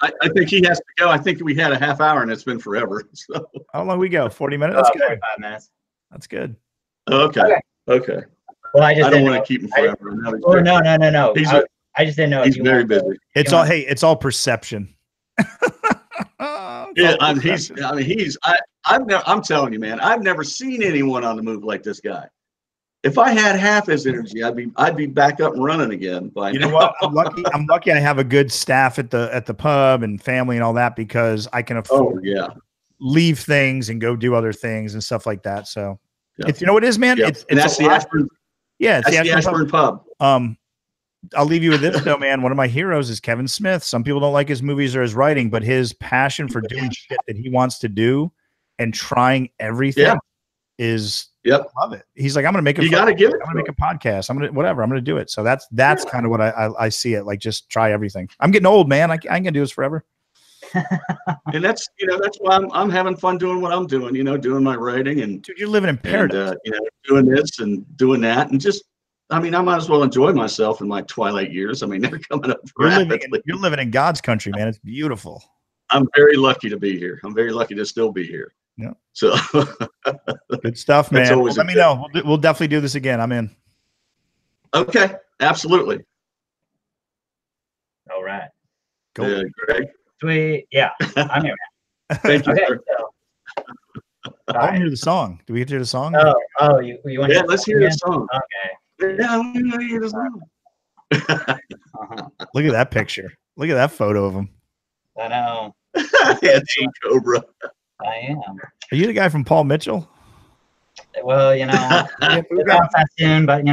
I think he has to go. I think we had a half hour and it's been forever. So how long we go? 40 minutes? That's good. 45 minutes. That's good. Okay. Well, I don't want to keep him forever. No. I just didn't know. He's very busy. It's all perception. Yeah, I'm telling you, man, I've never seen anyone on the move like this guy. If I had half his energy, I'd be back up and running again. But you know what? I'm lucky. I have a good staff at the pub and family and all that because I can afford leave things and go do other things and stuff like that. So it's what it is, man. Yep. It's that's the Ashburn. Yeah, it's the Ashburn pub. I'll leave you with this though, man. One of my heroes is Kevin Smith. Some people don't like his movies or his writing, but his passion for doing shit that he wants to do and trying everything is. Yep. I love it. He's like, I'm going to make it. You got to give it. I'm going to make a podcast. I'm going to whatever. I'm going to do it. So that's kind of what I see it like. Just try everything. I'm getting old, man. I ain't going to do this forever. And that's why I'm having fun doing what I'm doing. Doing my writing and dude, you're living in paradise. And, doing this and doing that and just. I mean, I might as well enjoy myself in my twilight years. I mean, they're coming up rapidly. You're living in God's country, man. It's beautiful. I'm very lucky to be here. I'm very lucky to still be here. Yeah. So good stuff, man. Well, let me know. We'll definitely do this again. I'm in. Okay. Absolutely. All right. Cool. Greg. Sweet. Yeah. I'm here, man. Thank you. Okay, I want to hear the song. Do we get to hear the song? Oh, you want to let's hear the song. Okay. Yeah, I want to hear the song. Look at that picture. Look at that photo of him. I know. It's Cobra. I am. Are you the guy from Paul Mitchell? Well, it's not soon, but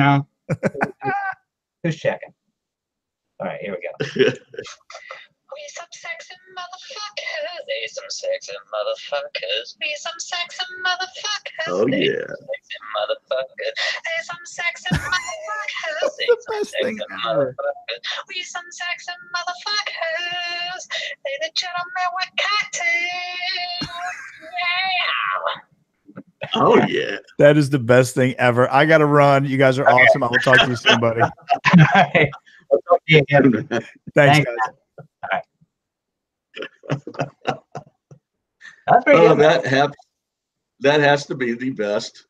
who's checking? All right, here we go. We some sexy motherfuckers. They some sexy motherfuckers. We some sexy motherfuckers. Oh, they yeah. Sexy motherfuckers. There's some sexy motherfuckers. The best thing ever. We some sexy motherfuckers. They the gentlemen with cocktails. Yeah. Oh yeah. That is the best thing ever. I got to run. You guys are awesome. I will talk to you soon, buddy. All right. Yeah. Thanks, Thanks. guys. That's pretty Oh, good. that has to be the best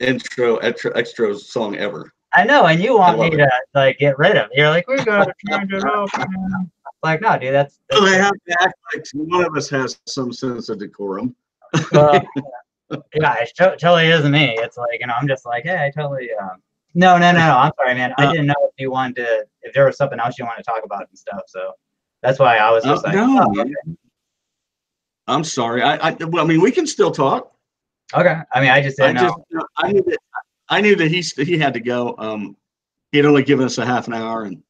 extra song ever. I know, and you want I me love to like get rid of it. You're like, we gotta change it up. Man. Like, no, dude, that's So they have to act like one of us has some sense of decorum. well, yeah, it totally isn't me. It's like, you know, I'm just like, hey, I totally no. I'm sorry, man. I didn't know if you wanted to, if there was something else you wanted to talk about and stuff. So that's why I was just like, no, oh, okay. I'm sorry. Well, I mean, we can still talk. Okay. I mean, I just didn't know. I knew that he had to go. He had only given us a half an hour, and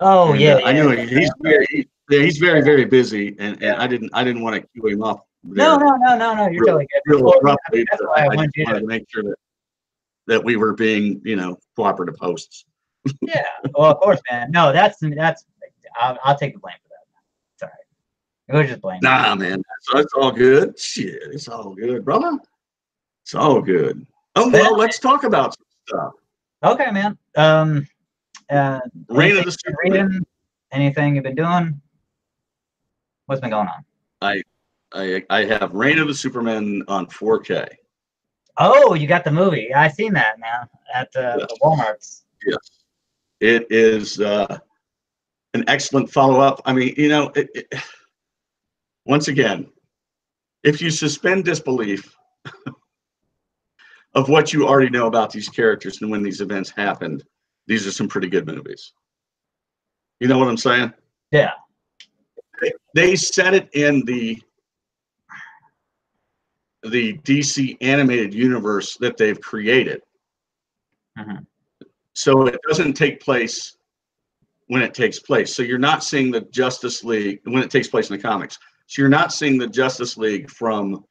I knew he's very very busy, and I didn't want to cue him up. No. You're totally good. Real abruptly, That's why I wanted you wanted to make sure that we were being, cooperative hosts. Yeah. Well, of course, man. No, that's. I'll take the blame for that. Sorry. It was just blame. Nah, man. So it's all good. Shit, it's all good, brother. It's all good. Oh well, let's talk about some stuff. Okay, man. Reign of the Superman. Anything you've been doing? What's been going on? I have Reign of the Superman on 4K. Oh, you got the movie. I seen that, man, at the Walmarts. Yes. It is an excellent follow-up. I mean, once again, if you suspend disbelief of what you already know about these characters and when these events happened, these are some pretty good movies. You know what I'm saying? Yeah. They set it in the DC animated universe that they've created. Mm-hmm. So it doesn't take place when it takes place. So you're not seeing the Justice League when it takes place in the comics. So you're not seeing the Justice League from,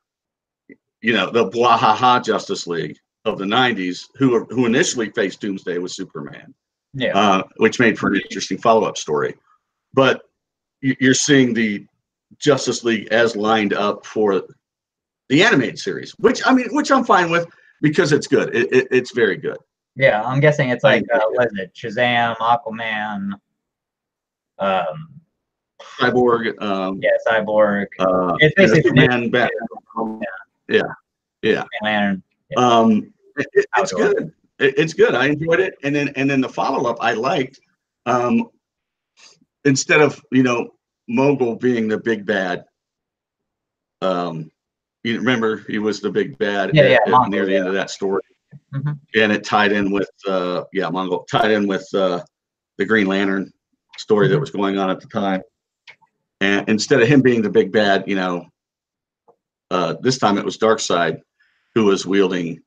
the blah-ha-ha Justice League of the 90s who initially faced Doomsday with Superman. Yeah. Which made for an interesting follow-up story. But you're seeing the Justice League as lined up for the animated series, which I'm fine with because it's good. It's very good. Yeah, I'm guessing it's like what is it? Shazam, Aquaman, Cyborg. Cyborg. It's basically Superman, Batman. Yeah. Man, it's good. It's good. I enjoyed it, and then the follow-up I liked. Instead of Mogul being the big bad, you remember he was the big bad near the end of that story, mm-hmm. and it tied in with Mongol tied in with the Green Lantern story mm-hmm. that was going on at the time. And instead of him being the big bad, this time it was Darkseid who was wielding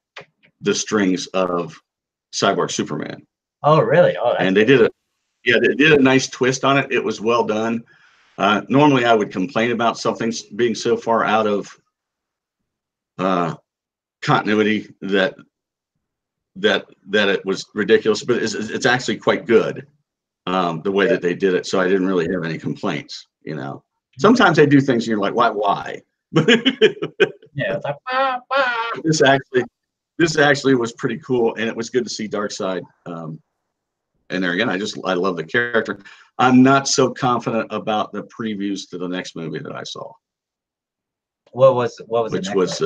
the strings of Cyborg Superman. Oh, really? Oh, and they did a nice twist on it. It was well done. Normally I would complain about something being so far out of continuity that it was ridiculous, but it's actually quite good the way that they did it. So I didn't really have any complaints. Sometimes they do things and you're like, why? Yeah, it's like This actually was pretty cool, and it was good to see Darkseid. And there again, I love the character. I'm not so confident about the previews to the next movie that I saw. What was which was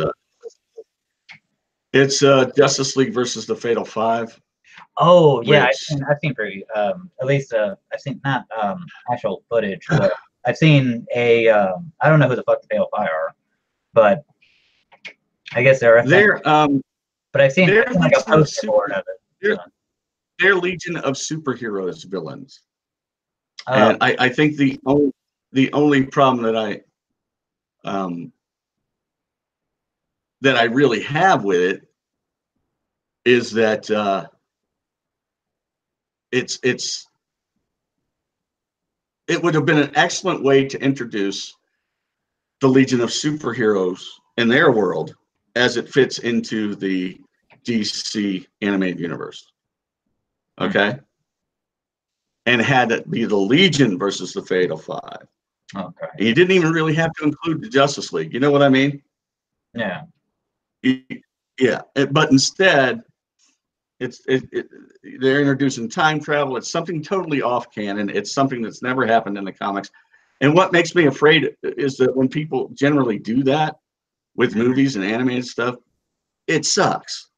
it's Justice League versus the Fatal Five. Oh yeah, I've seen preview. At least I've seen not actual footage, but I've seen a I don't know who the fuck the Fatal Five are, but I guess they're but I've seen like a poster board of it. They're Legion of Superheroes villains, and I think the only problem that I really have with it is that it would have been an excellent way to introduce the Legion of Superheroes in their world as it fits into the DC animated universe. Okay. And had it be the Legion versus the Fatal Five. Okay. And you didn't even really have to include the Justice League. You know what I mean? Yeah. Yeah. But instead, they're introducing time travel. It's something totally off canon. It's something that's never happened in the comics. And what makes me afraid is that when people generally do that with movies and animated stuff, it sucks.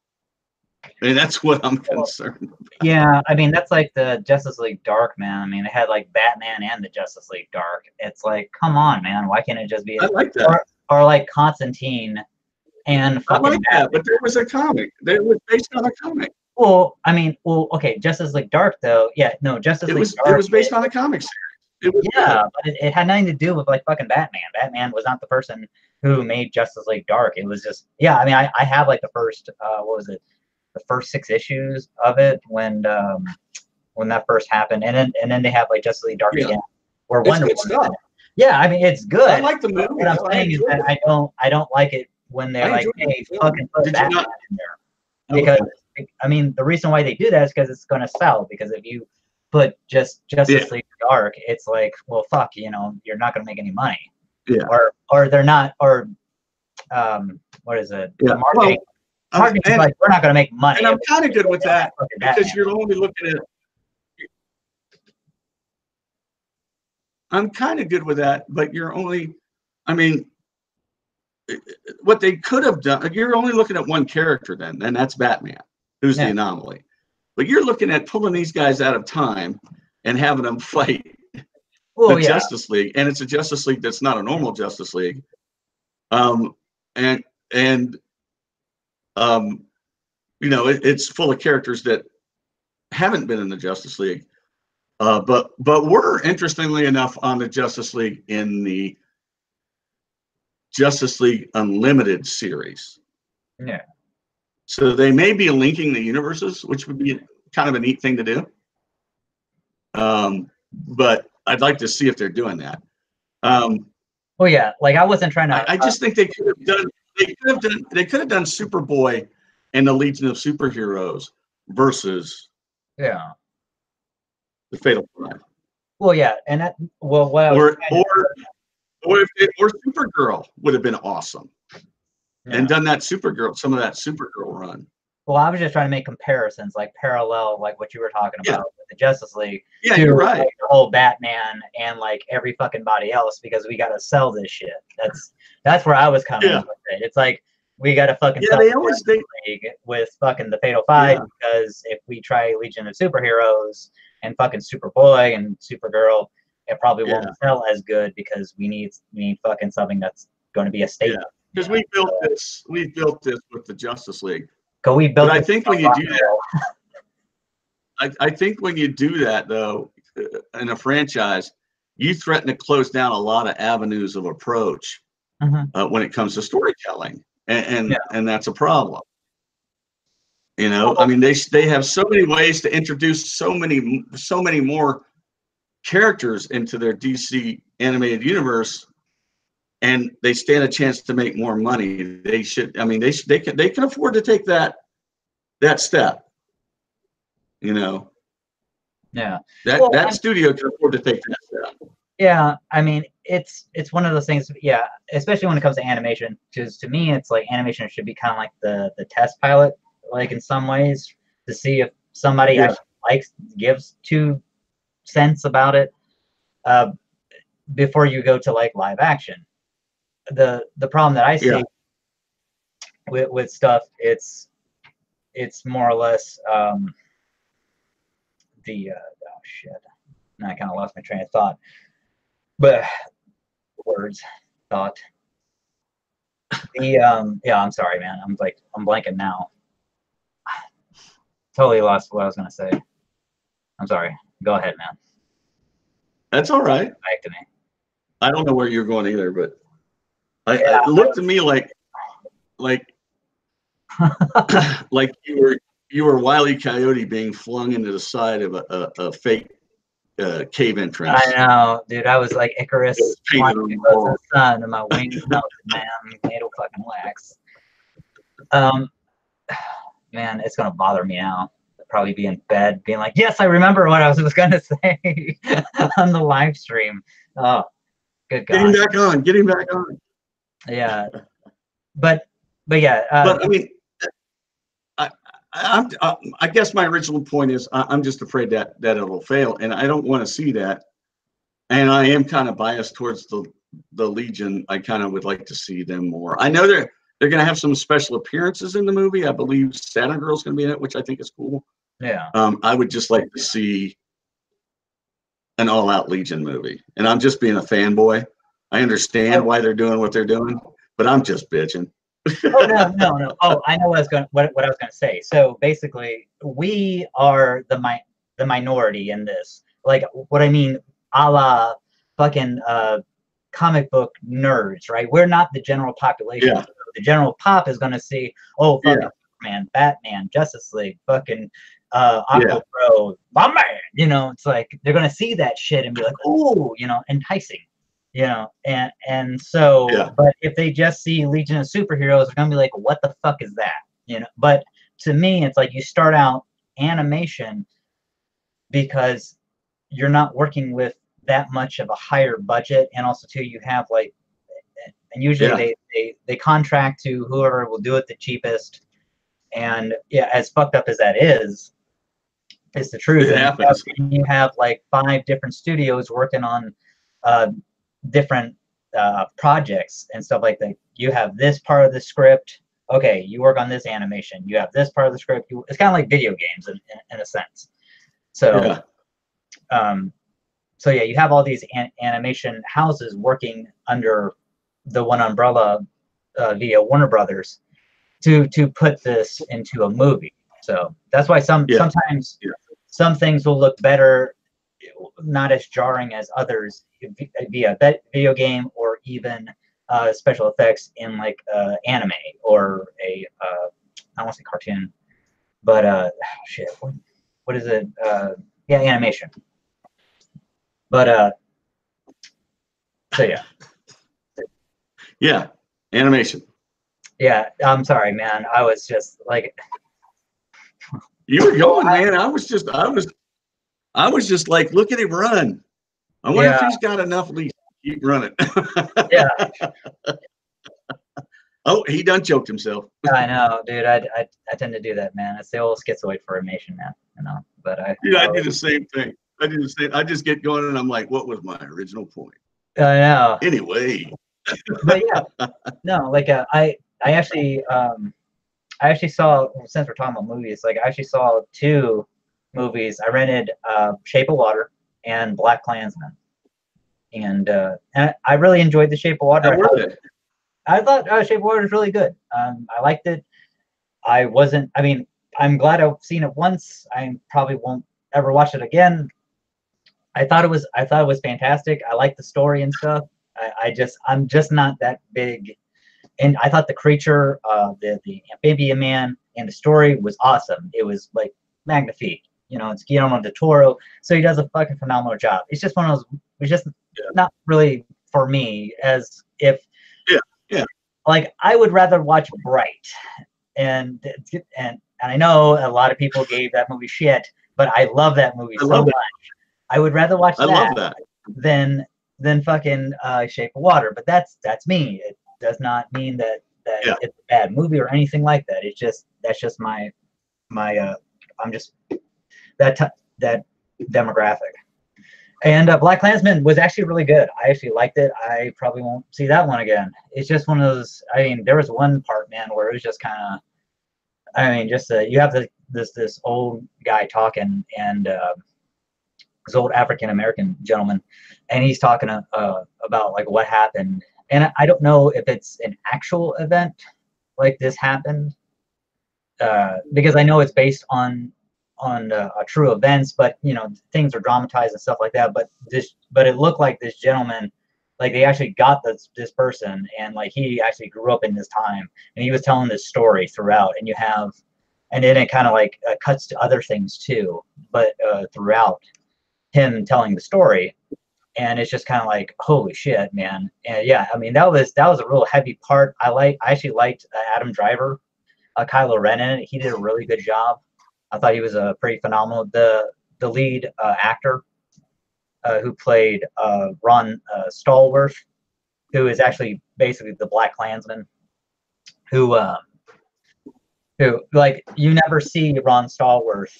I mean, that's what I'm concerned about. Yeah, I mean, that's like the Justice League Dark, man. I mean, they had like Batman and the Justice League Dark. It's like, come on, man. Why can't it just be? I like that. Or like Constantine and fucking I like that, but there was a comic. It was based on a comic. Well, I mean, okay, Justice League Dark, though. Yeah, no, Justice League Dark. It was based on a comic series. Yeah, but it had nothing to do with like fucking Batman. Batman was not the person who made Justice League Dark. It was just, yeah, I mean, I have like the first, what was it? The first 6 issues of it when that first happened, and then they have like Justice League Dark again, or Wonder Woman. Yeah, I mean it's good. I like the movie. What I'm saying is that I don't like it when they're like, hey, fucking put Batman in there, because I mean the reason why they do that is because it's going to sell. Because if you put just Justice League Dark, it's like, well, fuck, you know, you're not going to make any money. Yeah. Or they're not, or what is it? Yeah. Marketing. Marketing's like, we're not going to make money. And I'm kind of good with that because you're only looking at. I'm kind of good with that, but you're only. I mean, what they could have done. You're only looking at one character then, and that's Batman, who's the anomaly. But you're looking at pulling these guys out of time and having them fight the Justice League, and it's a Justice League that's not a normal Justice League. You know, it's full of characters that haven't been in the Justice League, but were, interestingly enough, on the Justice League in the Justice League Unlimited series. Yeah. So they may be linking the universes, which would be kind of a neat thing to do. But I'd like to see if they're doing that. Well, yeah, like I wasn't trying to. I just think they could have done. They could have done Superboy and the Legion of Superheroes versus the Fatal Five. Well, yeah, and that or Supergirl would have been awesome, and done that some of that Supergirl run. Well, I was just trying to make comparisons, like parallel, like what you were talking about with the Justice League. Yeah, you're right. Like, the whole Batman and like every fucking body else, because we got to sell this shit. That's where I was coming with it. It's like we got to fucking sell the League with fucking the Fatal Five, because if we try Legion of Superheroes and fucking Superboy and Supergirl, it probably won't sell as good, because we need fucking something that's going to be a statement. Because we built this with the Justice League. But I think when you do that, I think when you do that though, in a franchise, you threaten to close down a lot of avenues of approach when it comes to storytelling, and that's a problem. You know, I mean, they have so many ways to introduce so many more characters into their DC animated universe, and they stand a chance to make more money. They should. I mean, they can afford to take that step. You know. Yeah. That studio can afford to take that step. Yeah, I mean, it's one of those things. Yeah, especially when it comes to animation, because to me, it's like animation should be kind of like the test pilot, like in some ways, to see if somebody actually gives 2 cents about it, before you go to like live action. The problem that I see with stuff, it's more or less oh shit. Now I kind of lost my train of thought. But thought. I'm sorry, man. I'm blanking now. Totally lost what I was gonna say. I'm sorry. Go ahead, man. That's all right. Back to me. I don't know where you're going either, but it looked to me like like you were Wile E. Coyote being flung into the side of a fake cave entrance. I know, dude. I was like Icarus watching the sun, and my wings melted, man. Made a fucking wax. Man, it's gonna bother me now. I'll probably be in bed, being like, "Yes, I remember what I was gonna say on the live stream." Oh, good Get him God. back on. Get him back on. Yeah, but yeah. But I mean, I guess my original point is I'm just afraid that it'll fail, and I don't want to see that. And I am kind of biased towards the Legion. I kind of would like to see them more. I know they're going to have some special appearances in the movie. I believe Saturn Girl's going to be in it, which I think is cool. Yeah. I would just like to see an all-out Legion movie, and I'm just being a fanboy. I understand why they're doing what they're doing, but I'm just bitching. Oh no. Oh, I know what I was gonna say. So basically, we are the minority in this. Like, what I mean, a la fucking comic book nerds, right? We're not the general population. Yeah. The general pop is gonna see, oh, fucking Superman, Batman, Justice League, fucking Aquabro, my man. You know, it's like they're gonna see that shit and be like, oh, you know, enticing. You know, and so, but if they just see Legion of Superheroes, they're gonna be like, what the fuck is that? You know, but to me, it's like you start out animation because you're not working with that much of a higher budget, and also too, you have like, and usually they contract to whoever will do it the cheapest, and yeah, as fucked up as that is the truth. You have like 5 different studios working on different projects and stuff like that. You have this part of the script. Okay, you work on this animation. You have this part of the script. It's kind of like video games in a sense. So, so yeah, you have all these animation houses working under the one umbrella via Warner Brothers to put this into a movie. So that's why sometimes some things will look better, not as jarring as others via video game or even special effects in like anime or I don't want to say cartoon, but shit, what is it? Yeah, animation. But so yeah, animation. Yeah, I'm sorry, man. I was just like, you were going, man. I was just like, look at him run. I wonder if he's got enough leash to keep running. Yeah. Oh, he done choked himself. I know, dude. I tend to do that, man. It's the old schizoid formation, man. You know, but I do the same thing. I just get going and I'm like, what was my original point? I know. Anyway. But yeah, no, like I actually saw, since we're talking about movies, like I actually saw 2 movies. I rented Shape of Water and Black Klansman, and I really enjoyed The Shape of Water. I thought Shape of Water was really good. I liked it. I'm glad I've seen it once. I probably won't ever watch it again. I thought it was fantastic. I like the story and stuff. I'm just not that big. And I thought the creature, the amphibian man, and the story was awesome. It was like magnifique. You know, it's Guillermo del Toro, so he does a fucking phenomenal job. It's just one of those. It's just not really for me. As if, like I would rather watch Bright, and I know a lot of people gave that movie shit, but I love that movie so much. I would rather watch that than fucking Shape of Water. But that's me. It does not mean that it's a bad movie or anything like that. It's just that's just my I'm just that demographic. And Black Klansman was actually really good. I actually liked it. I probably won't see that one again. It's just one of those. I mean, there was one part, man, where it was just kind of. I mean, just you have this old guy talking, and this old African American gentleman, and he's talking about like what happened. And I don't know if it's an actual event like this happened, because I know it's based on true events, but you know things are dramatized and stuff like that. But it looked like this gentleman, like they actually got this person, and like he actually grew up in this time, and he was telling this story throughout. And then it kind of like cuts to other things too, but throughout him telling the story. And it's just kind of like, holy shit, man. And yeah, I mean, that was a real heavy part. I actually liked Adam Driver Kylo Ren in it. He did a really good job. I thought he was a pretty phenomenal. The lead actor who played Ron Stallworth, who is actually basically the Black Klansman, who like you never see Ron Stallworth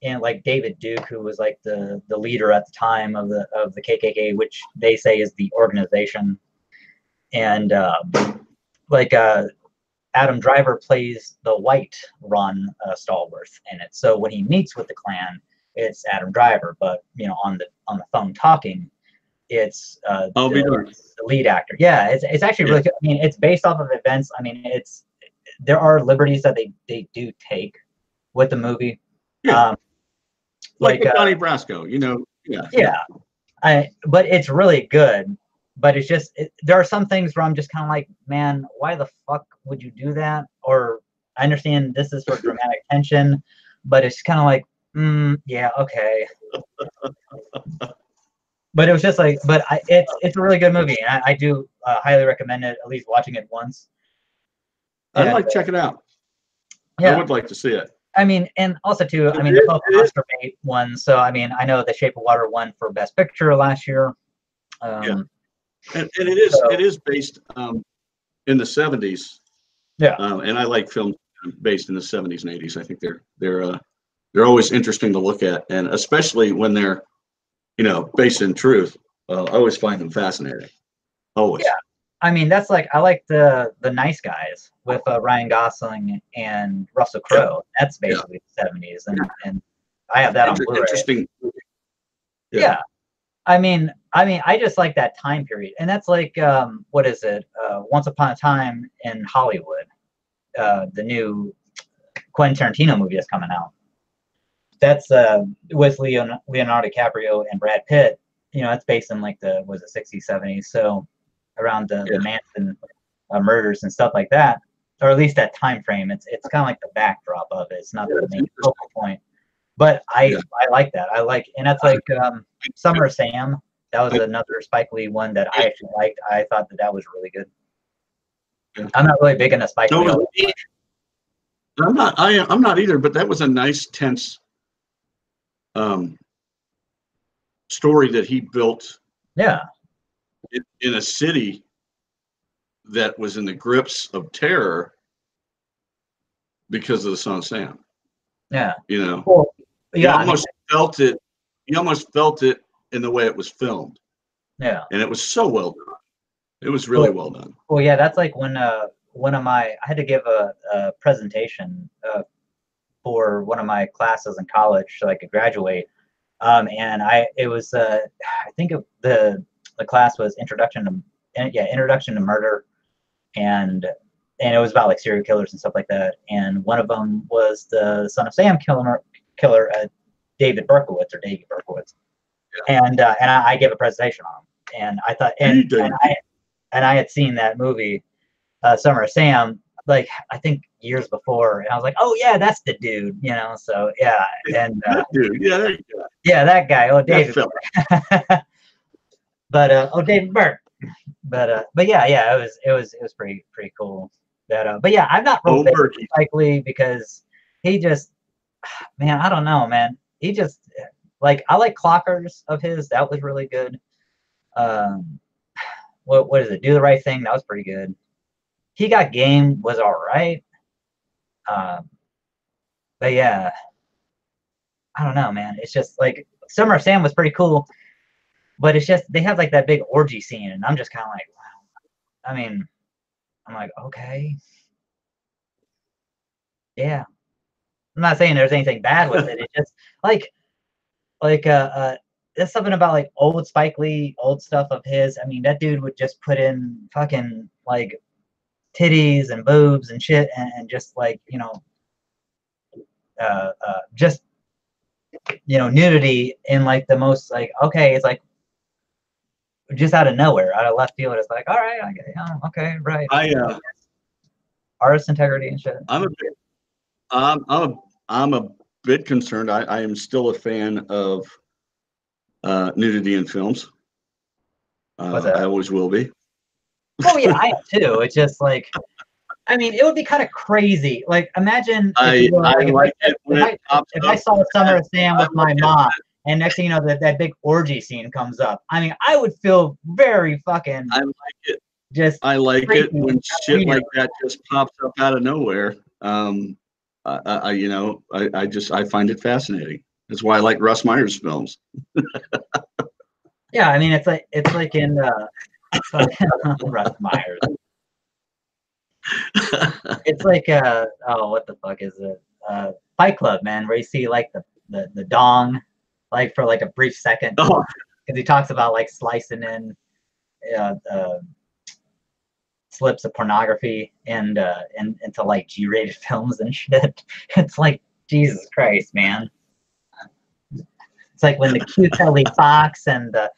in like David Duke, who was like the leader at the time of the KKK, which they say is the organization, and Adam Driver plays the white Ron Stallworth in it. So when he meets with the Klan, it's Adam Driver, but on the phone talking, it's the lead actor. Yeah, it's actually really good. I mean, it's based off of events. I mean, there are liberties that they do take with the movie. Yeah. Like Donnie Brasco, Yeah. Yeah. But it's really good. But it's just there are some things where I'm just kind of like, man, why the fuck would you do that? Or I understand this is for dramatic tension, but it's kind of like, yeah, okay. But it was just like, it's a really good movie, and I do highly recommend it. At least watching it once. I'd like to check it out. Yeah, I would like to see it. I mean, and also too, I mean, they're both Oscar bait ones. So I mean, I know The Shape of Water won for Best Picture last year. Yeah. And it is based in the 70s. Yeah. And I like films based in the 70s and 80s. I think they're always interesting to look at, and especially when they're based in truth. I always find them fascinating. Always. Yeah. I mean, that's like I like the Nice Guys with Ryan Gosling and Russell Crowe. Yeah. That's basically the 70s, and I have that on Blu-ray. Interesting. Yeah. I mean, I just like that time period, and that's like, what is it? Once Upon a Time in Hollywood, the new Quentin Tarantino movie that's coming out. That's with Leonardo DiCaprio and Brad Pitt. It's based in like the 60s, 70s, so around the Manson murders and stuff like that, or at least that time frame. It's kind of like the backdrop of it. It's not the main focal point. But I like that. And that's like Summer of Sam. That was another Spike Lee one that I actually liked. I thought that was really good. Yeah. I'm not really big into Spike Lee. I'm not either. But that was a nice, tense story that he built. Yeah. In a city that was in the grips of terror because of the Son of Sam. Yeah. Well, you almost felt it. You almost felt it in the way it was filmed. Yeah. And it was so well done. It was really well done. Well, yeah, that's like when one of my I had to give a presentation for one of my classes in college so I could graduate. And I think the class was Introduction to Murder, and it was about like serial killers and stuff like that. And one of them was the Son of Sam killer, David Berkowitz. Yeah. And I gave a presentation on him, and I thought, and I had seen that movie, Summer of Sam, like I think years before, and I was like, oh yeah, that's the dude, So yeah, and that dude, that guy, David. But David Burke. But yeah, it was pretty cool. But yeah, I'm not real big with Spike Lee because he just, man, I don't know, man. He just like I like Clockers of his. That was really good. What is it? Do the Right Thing. That was pretty good. He Got Game was all right. But yeah, I don't know, man. It's just like Summer of Sam was pretty cool. But it's just they have like that big orgy scene, and I'm just kind of like, wow. I mean, I'm like, okay, yeah. I'm not saying there's anything bad with it. It's just like there's something about like old Spike Lee, old stuff of his. I mean, that dude would just put in fucking like titties and boobs and shit, and just like just nudity in like the most like okay, it's like. Just out of nowhere, out of left field, it's like, all right, okay, right. Artist integrity and shit. I'm a bit concerned. I am still a fan of nudity in films. I always will be. Oh yeah, I am too. It's just like I mean, it would be kind of crazy. Like, imagine I like it when it pops if up. I saw Summer of Sam with I my like it. mom, and next thing you know, that big orgy scene comes up. I mean, I would feel very fucking I like it. just. I like it freaky when shit weird. like that just pops up out of nowhere. I find it fascinating. That's why I like Russ Meyer's films. Yeah, I mean, it's like in fucking Russ Myers. It's like oh, what the fuck is it? Fight Club, man, where you see like the dong, like for like a brief second, Oh, because he talks about like slicing in slips of pornography and into like G-rated films and shit. It's like, Jesus Christ, man. It's like when the cute Kelly Fox and the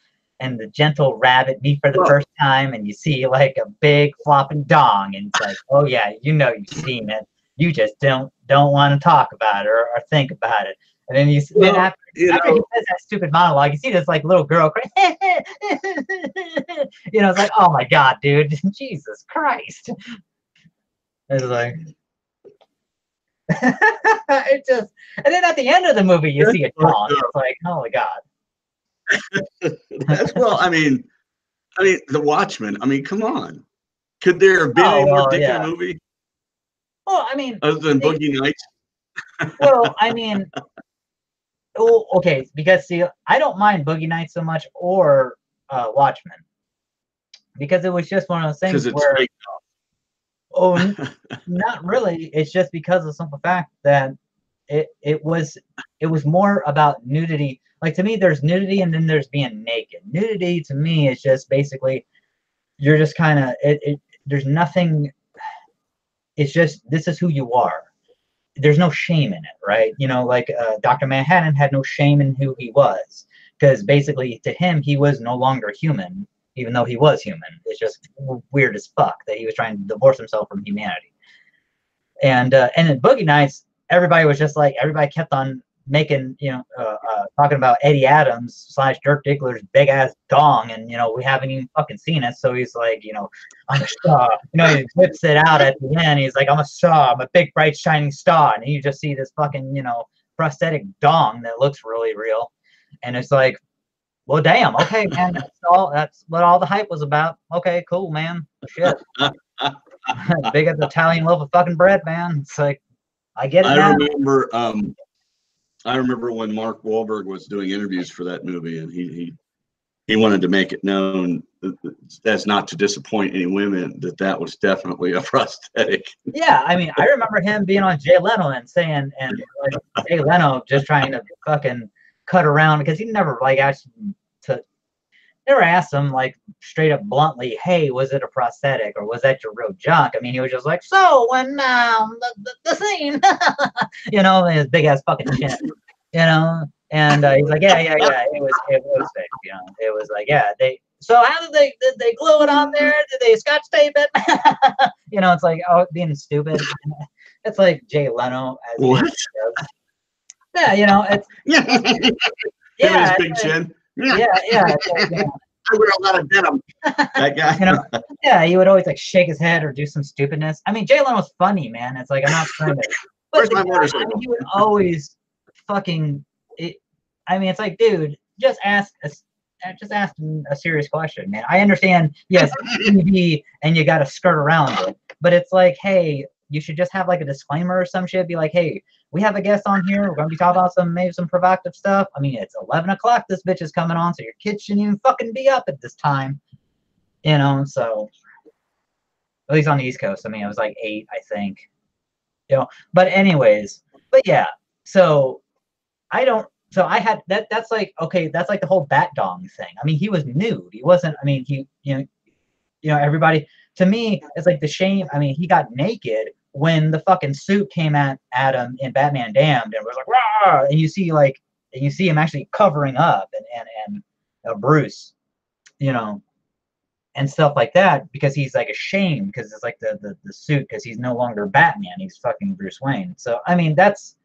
gentle rabbit meet for the first time, and you see like a big flopping dong, and it's like, oh yeah, you know you've seen it. You just don't want to talk about it or think about it. And then then after he says that stupid monologue, you see this like little girl crying. You know, it's like, oh my God, dude, Jesus Christ. It's like, it just, and then at the end of the movie, you see a dong. It's like, oh my God. That's I mean, The Watchmen. I mean, come on. Could there have been any more dick in a movie? Well, I mean, other than Boogie Nights. Well, I mean, okay, because see, I don't mind Boogie Nights so much or Watchmen, because it was just one of those things where, fake. Oh, not really. It's just because of the simple fact that it was more about nudity. Like, to me, there's nudity and then there's being naked. Nudity to me is just basically you're just kind of there's nothing. It's just, this is who you are. There's no shame in it, right? You know, like Dr. Manhattan had no shame in who he was, because basically to him, he was no longer human, even though he was human. It's just weird as fuck that he was trying to divorce himself from humanity. And in Boogie Nights, everybody kept on making, talking about Eddie Adams / Dirk Diggler's big ass dong, and we haven't even fucking seen it. So he's like, I'm a star. He whips it out at the end. He's like, I'm a star. I'm a big bright shining star. And you just see this fucking prosthetic dong that looks really real, and it's like, well, damn. Okay, man. That's what all the hype was about. Okay, cool, man. Shit. Big as Italian loaf of fucking bread, man. It's like, I get it now. I remember when Mark Wahlberg was doing interviews for that movie, and he wanted to make it known as not to disappoint any women that was definitely a prosthetic. Yeah, I mean, I remember him being on Jay Leno and saying, and like, Jay Leno just trying to fucking cut around, because he never never asked him like straight up bluntly, hey, was it a prosthetic or was that your real junk? I mean, he was just like, so when the scene, his big ass fucking chin, and he's like, yeah, it was fake, it was like, yeah, so how did they glue it on there? Did they scotch tape it? It's like, oh, being stupid. It's like Jay Leno as what? Yeah, it's his big chin. Yeah. I wear a lot of denim. That guy. Yeah, he would always like shake his head or do some stupidness. I mean, Jay Leno's funny, man. It's like, I'm not trying to. Where's my motorcycle? I mean, he would always fucking. I mean, it's like, dude, just ask him a serious question, man. I understand, yes, TV, and you got to skirt around it, but it's like, hey, you should just have like a disclaimer or some shit. Be like, hey, we have a guest on here. We're going to be talking about maybe some provocative stuff. I mean, it's 11 o'clock. This bitch is coming on, so your kids shouldn't even fucking be up at this time. So at least on the East Coast. I mean, it was like 8, I think. But anyways, yeah. So I had that's like, okay, that's like the whole bat dong thing. I mean, he was nude. He wasn't, I mean, he, everybody, to me, it's like the shame. I mean, he got naked when the fucking suit came at him in Batman Damned, and was like, rah! And you see him actually covering up and Bruce, and stuff like that, because he's like ashamed, because it's like the suit, because he's no longer Batman, he's fucking Bruce Wayne. So I mean, that's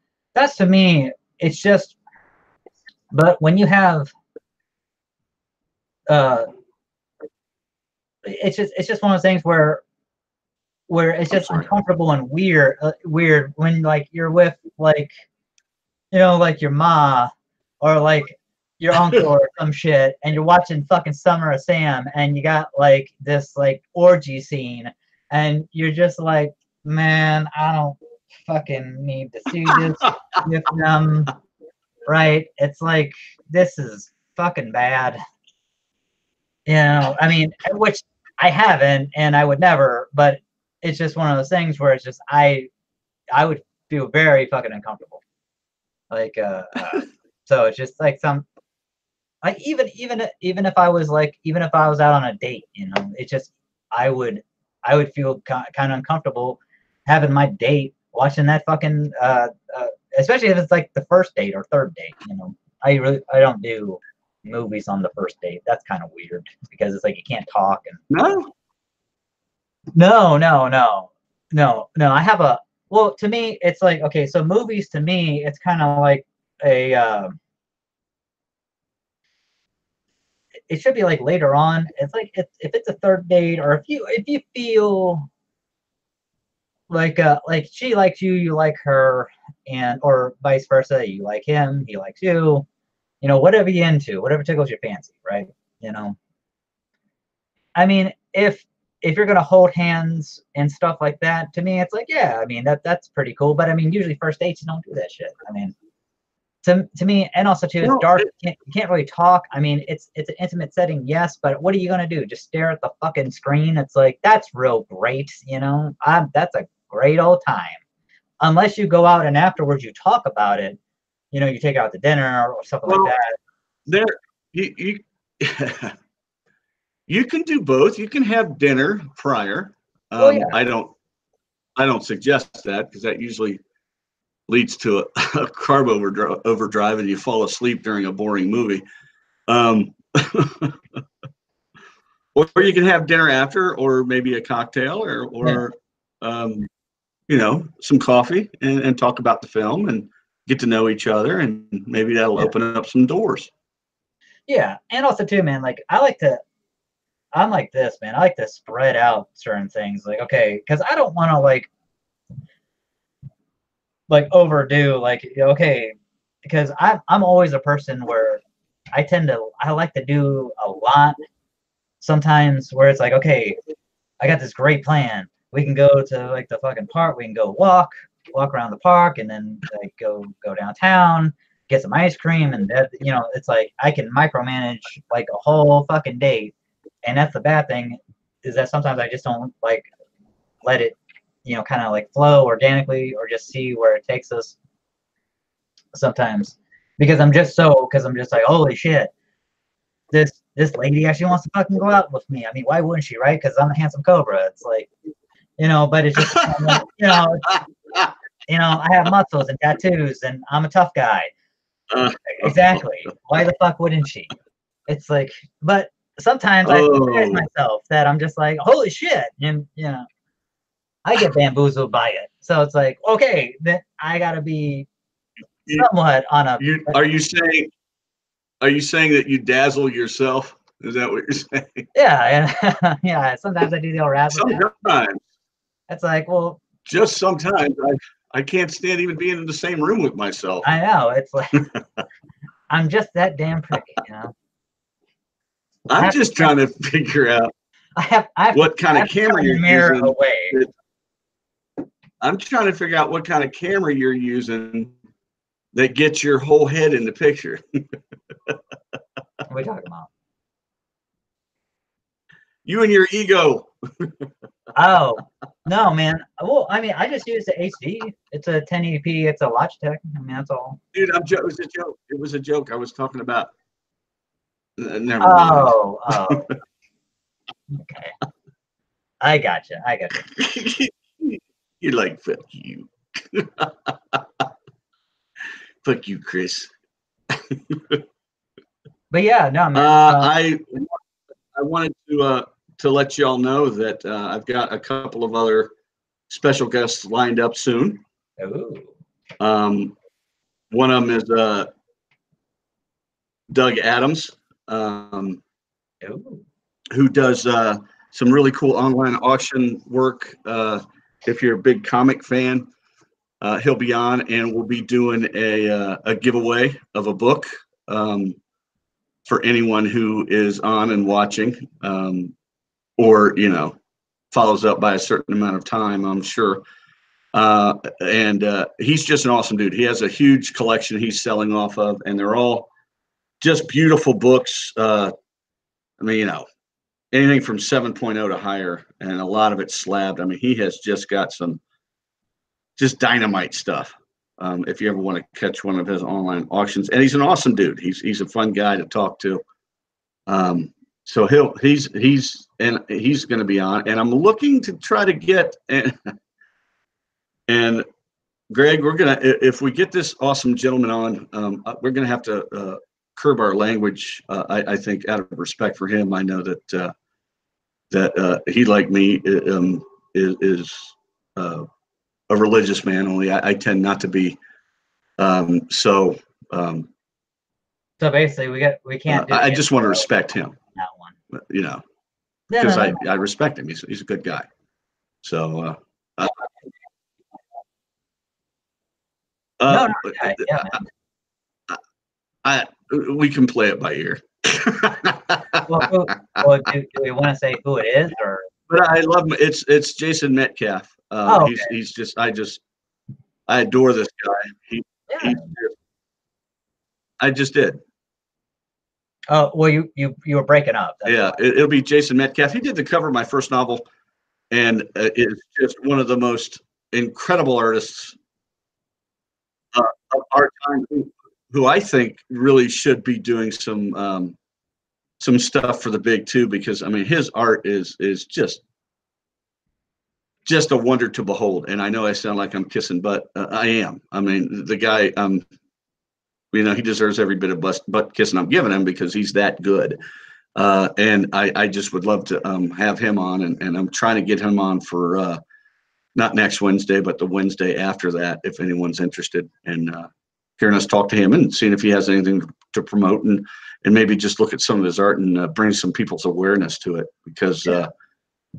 to me, it's just. But when you have, it's just one of those things where where it's just sorry. uncomfortable and weird when like you're with like, you know, like your ma or like your uncle or some shit, and you're watching fucking Summer of Sam, and you got like this like orgy scene, and you're just like, man, I don't fucking need to see this with them, right? It's like, this is fucking bad. You know, I mean, which I haven't, and I would never, but it's just one of those things where it's just I would feel very fucking uncomfortable. Like, so it's just like some, like even if I was like, even if I was out on a date, you know, it just I would feel kind of uncomfortable having my date watching that fucking especially if it's like the first date or third date. You know, I don't do movies on the first date. That's kind of weird because it's like you can't talk and no. I have a, well, to me it's like, okay, so movies to me it's kind of like a it should be like later on. It's like if it's a third date, or if you feel like she likes you, you like her, and or vice versa, you like him, he likes you, you know, whatever you're into, whatever tickles your fancy, right? You know, I mean, if you're gonna hold hands and stuff like that, to me it's like, yeah, I mean that's pretty cool. But I mean, usually first dates you don't do that shit. I mean, to me, and also too, it's dark. You can't really talk. I mean, it's an intimate setting, yes, but what are you gonna do? Just stare at the fucking screen? It's like, that's real great, you know. That's a great old time, unless you go out and afterwards you talk about it. You know, you take out to dinner or something like that. You you can do both. You can have dinner prior. Yeah. I don't suggest that, because that usually leads to a carb overdrive and you fall asleep during a boring movie. Or you can have dinner after, or maybe a cocktail, or you know, some coffee, and talk about the film and get to know each other, and maybe that'll open up some doors. Yeah, and also too, man, like I'm like this, man. I like to spread out certain things. Like, okay, because I don't want to like overdo, like, okay, because I'm always a person where I like to do a lot sometimes, where it's like, okay, I got this great plan. We can go to like the fucking park. We can go walk around the park, and then like go downtown, get some ice cream, and that, you know, it's like I can micromanage like a whole fucking date. And that's the bad thing, is that sometimes I just don't like let it, you know, kind of like flow organically, or just see where it takes us sometimes, because I'm just like, holy shit, this lady actually wants to fucking go out with me. I mean, why wouldn't she, right? Because I'm a handsome Cobra. It's like, you know, but it's just, you know, I have muscles and tattoos, and I'm a tough guy. Exactly. Why the fuck wouldn't she? It's like, but sometimes I surprise myself that I'm just like, holy shit, and you know, I get bamboozled by it. So it's like, okay, then I gotta be somewhat on a. Are you saying that you dazzle yourself? Is that what you're saying? Yeah, and yeah. Sometimes I do the old razzle. Sometimes. It's like, well, just sometimes I can't stand even being in the same room with myself. I know. It's like I'm just that damn pretty, you know. I'm just trying to figure out what kind of camera you're using. Away. I'm trying to figure out what kind of camera you're using that gets your whole head in the picture. What are we talking about? You and your ego. Oh, no, man. Well, I mean, I just use the HD. It's a 1080p. It's a Logitech. I mean, that's all. Dude, it was a joke. It was a joke. I was talking about. Never mind. Oh. Okay. I gotcha. You're like, fuck you. Fuck you, Chris. But yeah, no, man. I wanted to let y'all know that I've got a couple of other special guests lined up soon. Ooh. One of them is Doug Adams, who does some really cool online auction work. If you're a big comic fan, he'll be on, and we'll be doing a giveaway of a book for anyone who is on and watching, or follows up by a certain amount of time, I'm sure. And he's just an awesome dude. He has a huge collection he's selling off of, and they're all just beautiful books. I mean, anything from 7.0 to higher, and a lot of it's slabbed. I mean, he has just got some just dynamite stuff. If you ever want to catch one of his online auctions, and he's an awesome dude. He's a fun guy to talk to. So he's going to be on, and I'm looking to try to get and Greg, if we get this awesome gentleman on, we're gonna have to curb our language. I think out of respect for him. I know that he, like me, is a religious man. Only I tend not to be. So basically, we can't. I just want to respect him. That one. Because I respect him. He's a good guy. So. We can play it by ear. do we want to say who it is, or? But I love him. It's Jason Metcalf. Okay. He's just I adore this guy. I just did. Oh well, you were breaking up. It'll be Jason Metcalf. He did the cover of my first novel, and is just one of the most incredible artists of our time, who I think really should be doing some stuff for the big too, because I mean his art is just a wonder to behold. And I know I sound like I'm kissing butt. I am. I mean, the guy, he deserves every bit of butt kissing I'm giving him, because he's that good. And I just would love to have him on, and I'm trying to get him on for not next Wednesday, but the Wednesday after that, if anyone's interested in hearing us talk to him and seeing if he has anything to promote, and maybe just look at some of his art and bring some people's awareness to it, because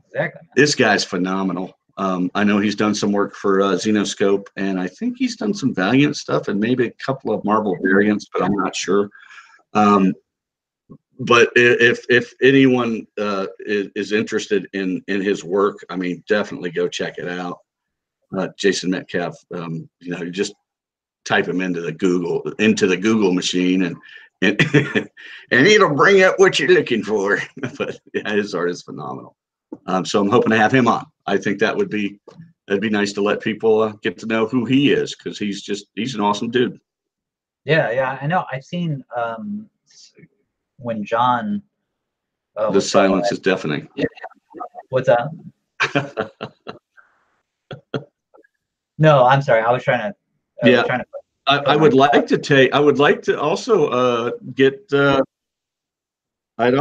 exactly. This guy's phenomenal. I know he's done some work for Xenoscope, and I think he's done some Valiant stuff and maybe a couple of Marvel variants, but I'm not sure. But if anyone is interested in his work, I mean, definitely go check it out. Jason Metcalf, you just type him into the Google machine, and it'll bring up what you're looking for. But yeah, his art is phenomenal. So I'm hoping to have him on. I think that'd be nice to let people get to know who he is, because he's an awesome dude. Yeah, I know. I've seen when John. The silence is deafening. Yeah. What's that? No, I'm sorry. I was trying to. I would like to also get. I'd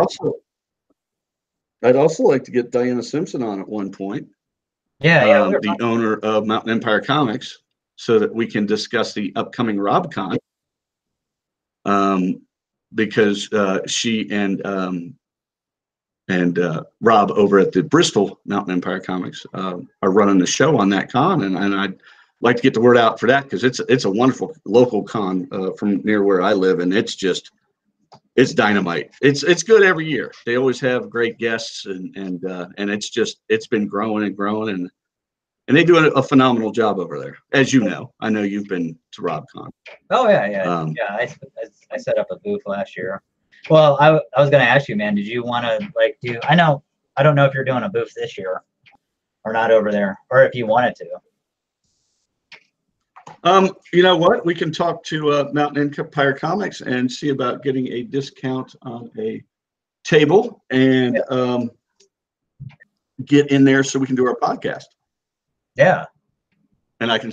also like to get Diana Simpson on at one point. Yeah. The owner of Mountain Empire Comics, so that we can discuss the upcoming RobCon. Because she and Rob over at the Bristol Mountain Empire Comics are running the show on that con, and I'd like to get the word out for that, because it's a wonderful local con from near where I live, and it's it's dynamite. It's good every year. They always have great guests, and it's been growing and growing, and they do a phenomenal job over there. As you know, I know you've been to RobCon. Oh yeah. I set up a booth last year. Well, I was going to ask you, man, did you want to do? I don't know if you're doing a booth this year or not over there, or if you wanted to. You know what? We can talk to Mountain Empire Comics and see about getting a discount on a table, and get in there so we can do our podcast. Yeah. And I can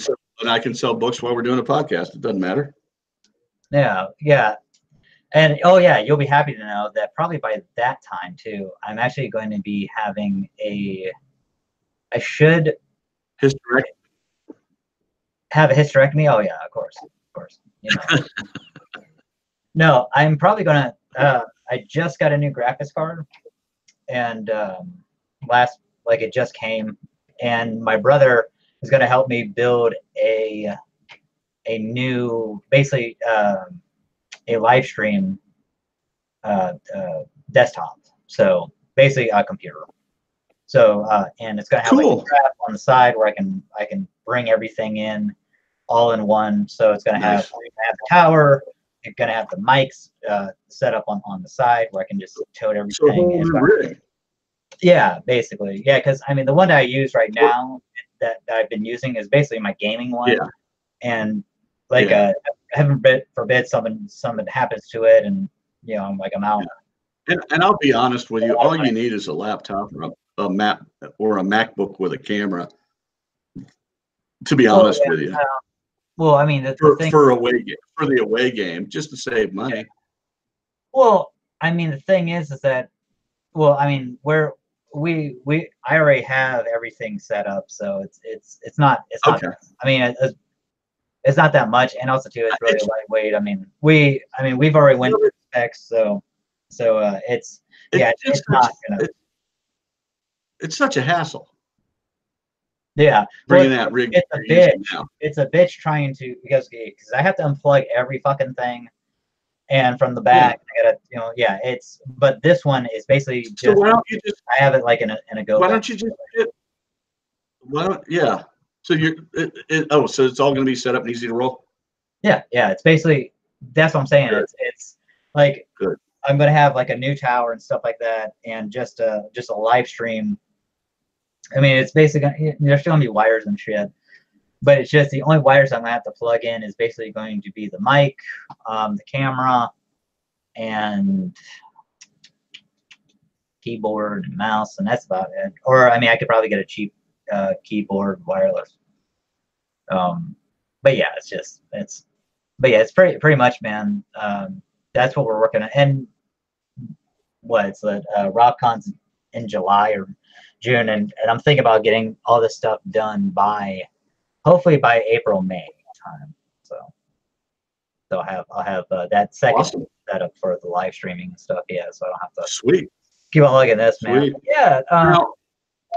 sell books while we're doing a podcast. It doesn't matter. Yeah. And you'll be happy to know that probably by that time too, I'm actually going to be having hysterectomy. Have a hysterectomy? Oh yeah, of course. No, I'm probably gonna. I just got a new graphics card, and like it just came, and my brother is going to help me build a new, basically a live stream desktop. So basically a computer. So and it's going to have like a strap on the side where I can bring everything in all in one. So it's going to have the tower. It's going to have the mics set up on the side where I can just tote everything. Yeah, basically. Yeah, because I mean the one that I use right now that I've been using is basically my gaming one. Yeah. And like heaven forbid something happens to it, and you know I'm out. And I'll be honest with you, all you need is a laptop or a Mac or a MacBook with a camera. To be honest with you. Well, I mean, for the away game, just to save money. Yeah. Well, I mean, the thing is that, well, I mean, I already have everything set up, so it's not. Okay. I mean, it's not that much, and also too, it's really lightweight. I mean, we've already went through specs, so it's not gonna. It's such a hassle. Yeah, bringing that rig. It's a bitch trying to because I have to unplug every fucking thing, and from the back I gotta but this one is basically just. So why don't you just? I have it like in a go. Why don't you just? So so it's all going to be set up and easy to roll. Yeah, it's basically that's what I'm saying. Good. It's like good. I'm gonna have like a new tower and stuff like that, and just a live stream. I mean, it's basically there's still gonna be wires and shit, but it's just the only wires I'm gonna have to plug in is basically going to be the mic, the camera, and keyboard and mouse, and that's about it. Or I mean, I could probably get a cheap keyboard wireless. But yeah, it's pretty much, man. That's what we're working on. And it's RobCon's in July or June, and I'm thinking about getting all this stuff done hopefully by April, May time. So I'll have that second setup for the live streaming and stuff. Yeah, so I don't have to keep on looking at this, man. Sweet. Yeah.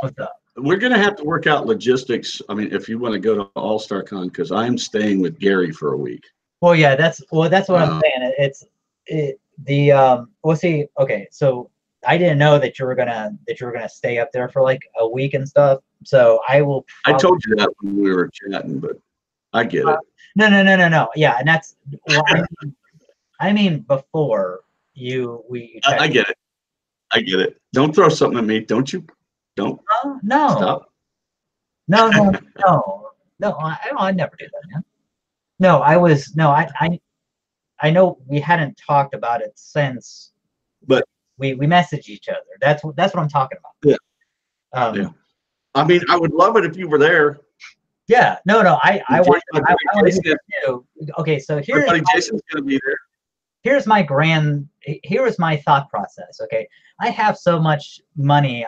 What's up? We're gonna have to work out logistics. I mean, if you want to go to All-Star Con, because I'm staying with Gary for a week. Well, yeah, that's what I'm saying. We'll see. Okay, so I didn't know that you were gonna stay up there for like a week and stuff. So I will. I told you that when we were chatting, but I get it. No. Yeah, and that's. Well, I mean, before we. I get it. I get it. Don't throw something at me. Don't you? Don't. No. Stop. No. I never do that, man. No, I know we hadn't talked about it since. But. We message each other. That's what I'm talking about. Yeah. Yeah. I mean, I would love it if you were there. Yeah. No. I want to do it too. Okay, so Jason's gonna be there. Here's my thought process. Okay, I have so much money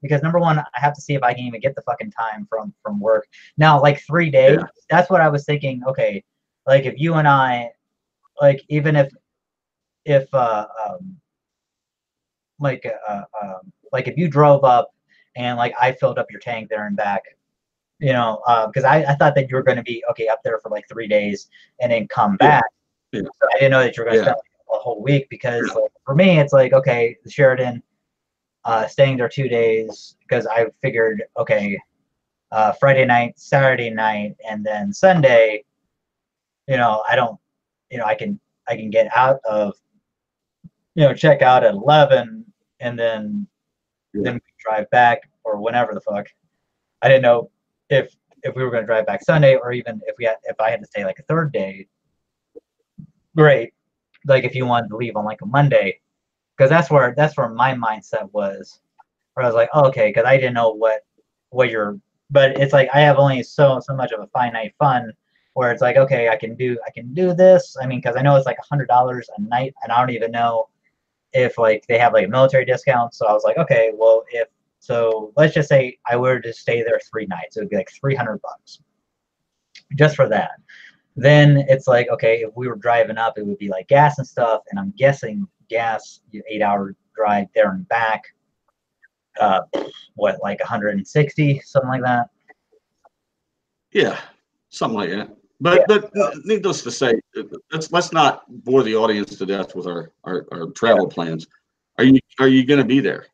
because number one, I have to see if I can even get the fucking time from work. Now, like 3 days. Yeah. That's what I was thinking. Okay, like if you and I, like even if if you drove up and like I filled up your tank there and back, because I thought that you were going to be up there for like 3 days and then come back. Yeah. So I didn't know that you were going to spend like a whole week because like, for me it's like the Sheridan, staying there 2 days because I figured Friday night, Saturday night, and then Sunday, I can get out of check out at 11 and then we drive back or whenever the fuck. I didn't know if we were going to drive back Sunday or even if I had to stay like a third day. Great. Like if you wanted to leave on like a Monday, because that's where my mindset was, where I was like, okay, because I didn't know what but it's like I have only so much of a finite fund where it's like, okay, I can do this. I mean, because I know it's like $100 a night, and I don't even know if like they have like a military discount. So I was like, okay, well, let's just say I were to stay there 3 nights, it would be like $300 just for that. Then it's like, okay, if we were driving up, it would be like gas and stuff, and I'm guessing gas, 8-hour drive there and back. what, like 160, something like that. Yeah, something like that. But needless to say, let's not bore the audience to death with our travel plans. Are you going to be there?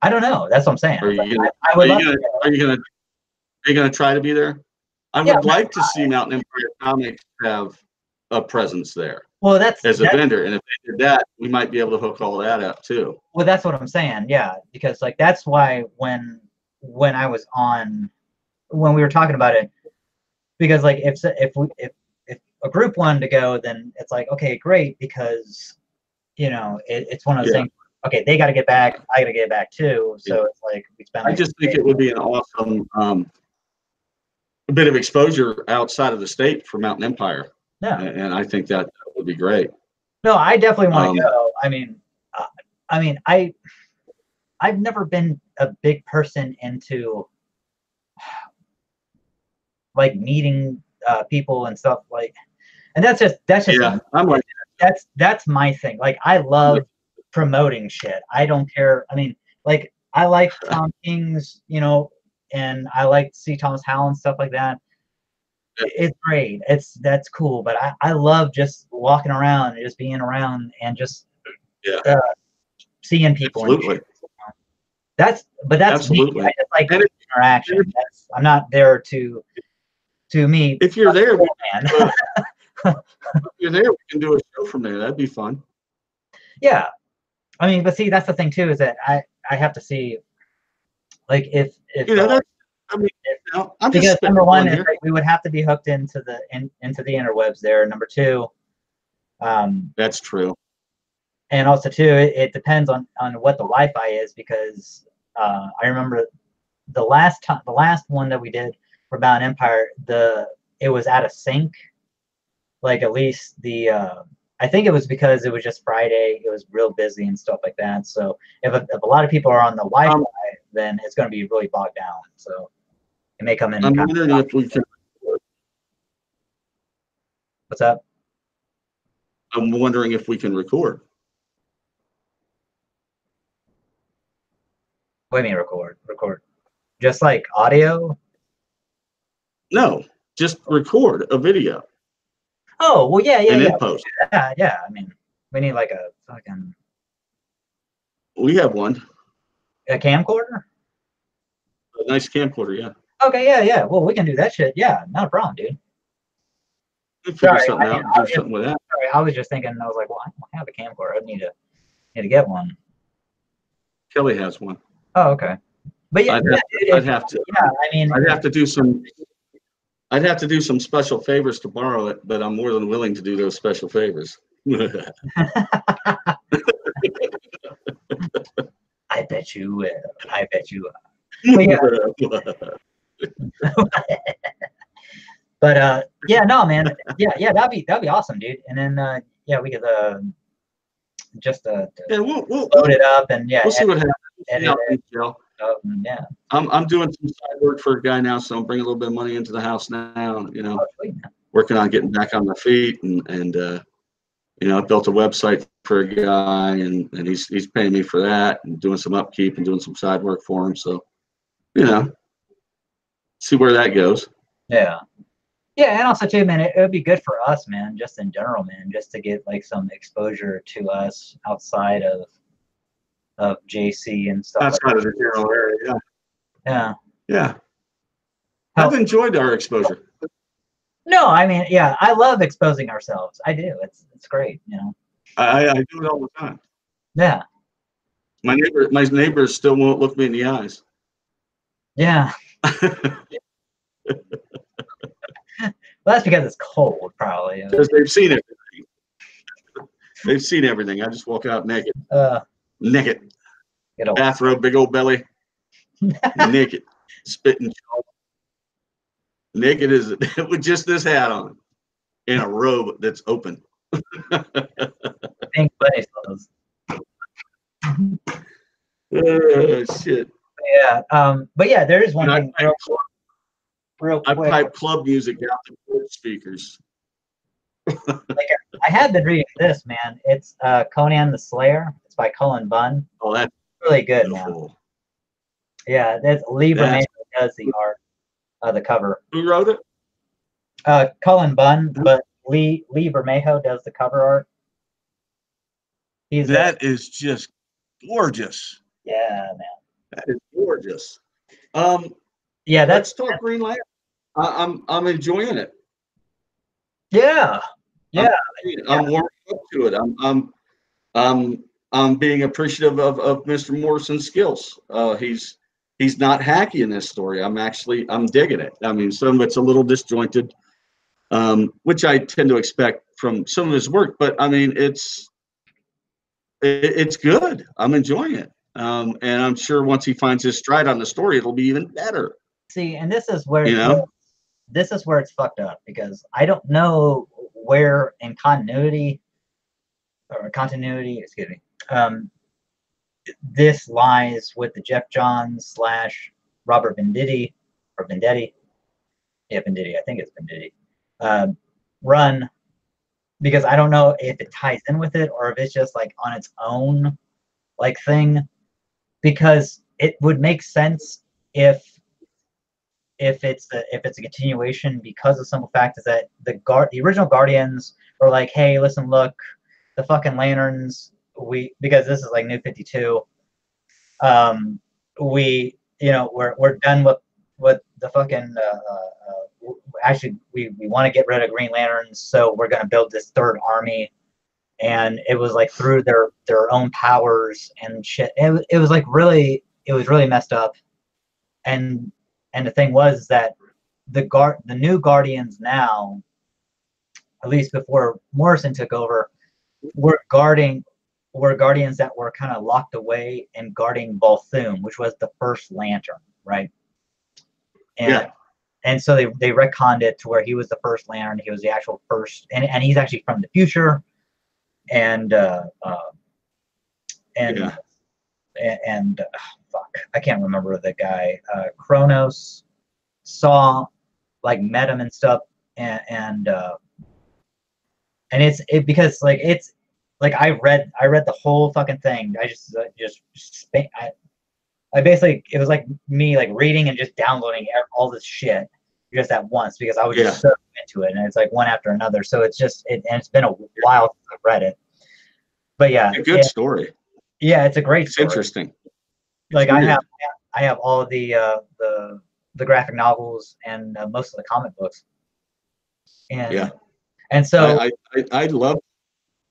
I don't know. That's what I'm saying. Are you gonna, I would love are you gonna try to be there? I would like to see Mountain Empire Comics have a presence there. Well, that's as a vendor, and if they did that, we might be able to hook all that up too. Well, that's what I'm saying. Yeah, because like that's why when I was on, when we were talking about it, because like if a group wanted to go, then it's like, okay, great, because it's one of those things. Okay, they got to get back. I got to get back too. So it's like we spend. I just think it would be an awesome a bit of exposure outside of the state for Mountain Empire. Yeah, and I think that would be great. No, I definitely want to go. I've never been a big person into like meeting people and stuff like, and that's just I'm like that's my thing. Like I love promoting shit. I don't care. I mean, like I like Tom King's, and I like to see Thomas Howell and stuff like that. It's great. That's cool. But I love just walking around and just being around and just seeing people. Absolutely. And shit. That's absolutely. Me. I just like interaction. I'm not there to meet. If you're there, man. if you're there, we can do a show from there. That'd be fun. Yeah. I mean, but see, that's the thing too, is that I have to see, like, if that's, I mean, I'm because just number one is like we would have to be hooked into the interwebs there. Number two, that's true. And also too, it depends on what the Wi-Fi is, because I remember the last one that we did for Bound Empire, it was out of sync. Like at least I think it was because it was just Friday. It was real busy and stuff like that. So if a lot of people are on the Wi-Fi, then it's going to be really bogged down. So it may come in. I'm wondering if we can. What's up? I'm wondering if we can record. What do you mean record? Record. Just like audio? No, just record a video. Oh, well, yeah. And then post. Yeah. I mean, we need like a fucking. We have one. A camcorder? A nice camcorder, yeah. Okay, yeah. Well, we can do that shit. Yeah, not a problem, dude. We'll figure something out. Do something with that. Sorry, I was just thinking. I was like, well, I don't have a camcorder. I need to get one. Kelly has one. Oh, okay. But yeah, I'd have to. Yeah, I mean, I'd have to do some special favors to borrow it, but I'm more than willing to do those special favors. I bet you will. But yeah, no, man. Yeah, that'd be awesome, dude. And then we could just load it up and we'll see what happens. Yeah. I'm doing some side work for a guy now, so I'm bringing a little bit of money into the house now. Working on getting back on my feet, and I built a website for a guy, and he's paying me for that, and doing some upkeep and doing some side work for him. So, see where that goes. Yeah. Yeah, and also too, man, it would be good for us, man, just in general, man, just to get like some exposure to us outside of JC and stuff. Outside of the general area, yeah. Yeah. I've enjoyed our exposure. No, I mean, yeah, I love exposing ourselves. I do. It's great, I do it all the time. Yeah. My neighbors still won't look me in the eyes. Yeah. Well, that's because it's cold, probably. Because they've seen everything. They've seen everything. I just walk out naked. Naked. Bathrobe, big old belly. Naked. Spitting. Naked as with just this hat on. In a robe that's open. Pink bunny clothes. Oh, shit. Yeah. But yeah, there is one thing. Real quick. I pipe club music out the board speakers. Like, I have been reading this, man. It's Conan the Slayer. It's by Cullen Bunn. Oh, that's really good, beautiful. man. Yeah, that's Lee That's- Bermejo does the art of the cover. Who wrote it? Cullen Bunn, but Lee Bermejo does the cover art. That is just gorgeous. Yeah, man. That is gorgeous. Yeah, Let's talk Green Lantern. I'm enjoying it. Yeah. I'm warming up to it. I'm being appreciative of Mr. Morrison's skills. He's not hacky in this story. I'm digging it. I mean, some of it's a little disjointed, which I tend to expect from some of his work, but I mean, it's good. I'm enjoying it. And I'm sure once he finds his stride on the story, it'll be even better. See, and this is where this is where it's fucked up, because I don't know where in continuity, excuse me, this lies with the Jeff Johns / Robert Venditti or Vendetti. Yeah, Venditti. I think it's Venditti. Run, because I don't know if it ties in with it or if it's just like on its own like thing, because it would make sense if it's a continuation, because the simple fact is that the original Guardians were like, hey, listen, look, the fucking Lanterns, because this is like New 52, we're done with the fucking actually we want to get rid of Green Lanterns, so we're going to build this third army. And it was like through their own powers and shit. It was really messed up. And the thing was that the new Guardians now, at least before Morrison took over, were guardians that were kind of locked away and guarding Volthoom, which was the first Lantern, right? And so they retconned it to where he was the first Lantern. He was the actual first, and he's actually from the future. And fuck, I can't remember the guy. Kronos met him and stuff, and it's because like it's like I read the whole fucking thing. I basically, it was like me like reading and just downloading all this shit just at once, because I was just so into it, and it's like one after another. So it's been a while since I've read it. But yeah, a good story. Yeah, it's a great story. Interesting. Like I have all of the graphic novels and most of the comic books. And so I love.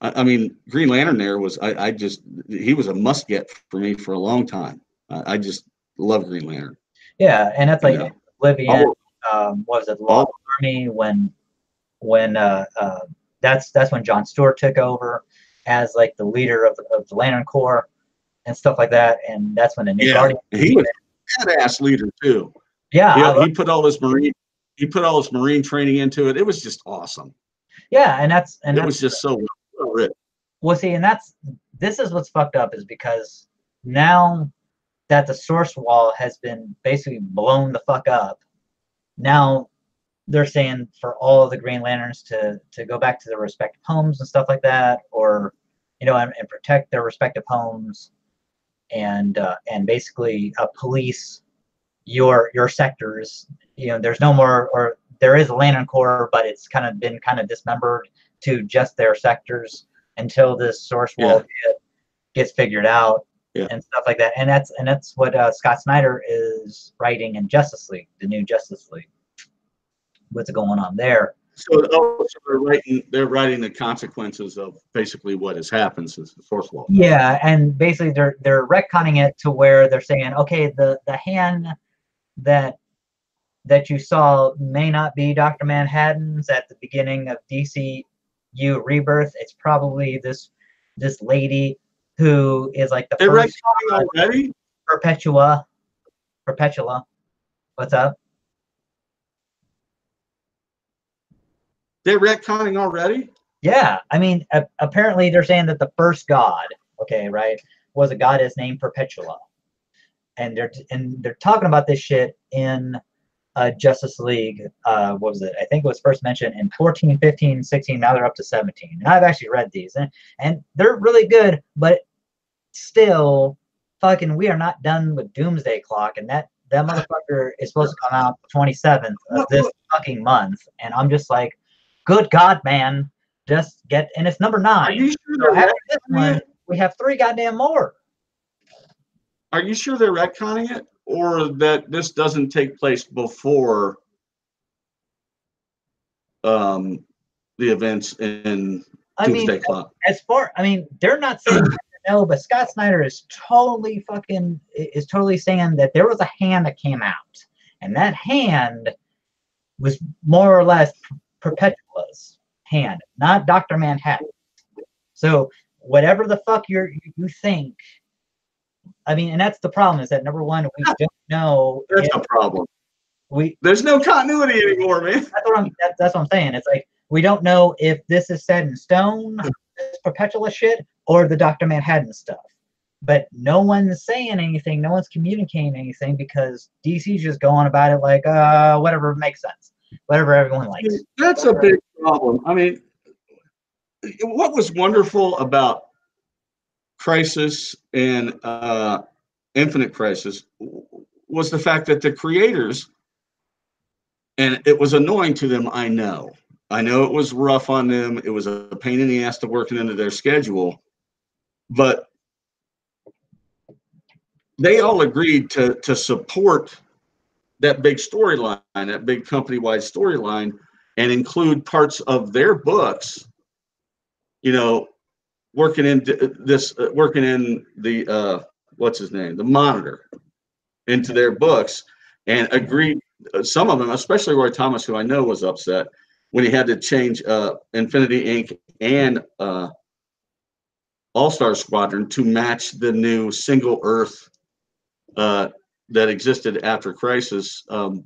I mean, Green Lantern he was a must get for me for a long time. I just love Green Lantern. Yeah, and that's like Oblivion. What was it, Law Army, when that's when John Stewart took over as like the leader of the Lantern Corps and stuff like that, and that's when the new Guardian. He was a badass leader too. Yeah, he put all his Marine training into it. It was just awesome. Yeah, and it was just so well written. Well, see, and this is what's fucked up, is because now that the source wall has been basically blown the fuck up, now they're saying for all of the Green Lanterns to go back to their respective homes and stuff like that, or and protect their respective homes, and basically police your sectors. There's no more, or there is a Lantern Corps, but it's been dismembered to just their sectors until this source wall gets figured out and stuff like that. And that's what Scott Snyder is writing in Justice League, the new Justice League. What's going on there? So they're writing the consequences of basically what has happened since the source wall. Yeah, and basically they're retconning it to where they're saying, okay, the hand that you saw may not be Dr. Manhattan's at the beginning of DCU Rebirth. It's probably this lady who is like the they're first retconning already? Perpetua. What's up? They're retconning already? Yeah, I mean, apparently they're saying that the first god, was a goddess named Perpetua, and they're talking about this shit in Justice League. What was it? I think it was first mentioned in 14, 15, 16. Now they're up to 17. And I've actually read these, and they're really good, but still, fucking, we are not done with Doomsday Clock, and that motherfucker is supposed to come out 27th of this fucking month, and I'm just like, good God, man, just get, and it's number 9. Are you sure So they're after this one, we have 3 goddamn more. Are you sure they're retconning it, or that this doesn't take place before the events in Doomsday Clock? As far, they're not saying no, but Scott Snyder is totally saying that there was a hand that came out, and that hand was more or less Perpetua's hand, not Dr. Manhattan. So whatever the fuck you think, and that's the problem, is that number one, we don't know. That's a problem. There's no continuity anymore, man. That's what I'm saying. It's like, we don't know if this is set in stone, this Perpetua shit, or the Dr. Manhattan stuff. But no one's saying anything. No one's communicating anything, because DC's just going about it like, whatever makes sense. Whatever everyone likes. That's a big problem. What was wonderful about Crisis and Infinite Crisis was the fact that the creators, and it was annoying to them, I know it was rough on them. It was a pain in the ass to work it into their schedule, but they all agreed to support that big storyline, that big company-wide storyline, and include parts of their books, working in the what's his name, the Monitor, into their books, and agreed. Some of them, especially Roy Thomas, who I know was upset when he had to change Infinity Inc. and All-Star Squadron to match the new single Earth that existed after Crisis. But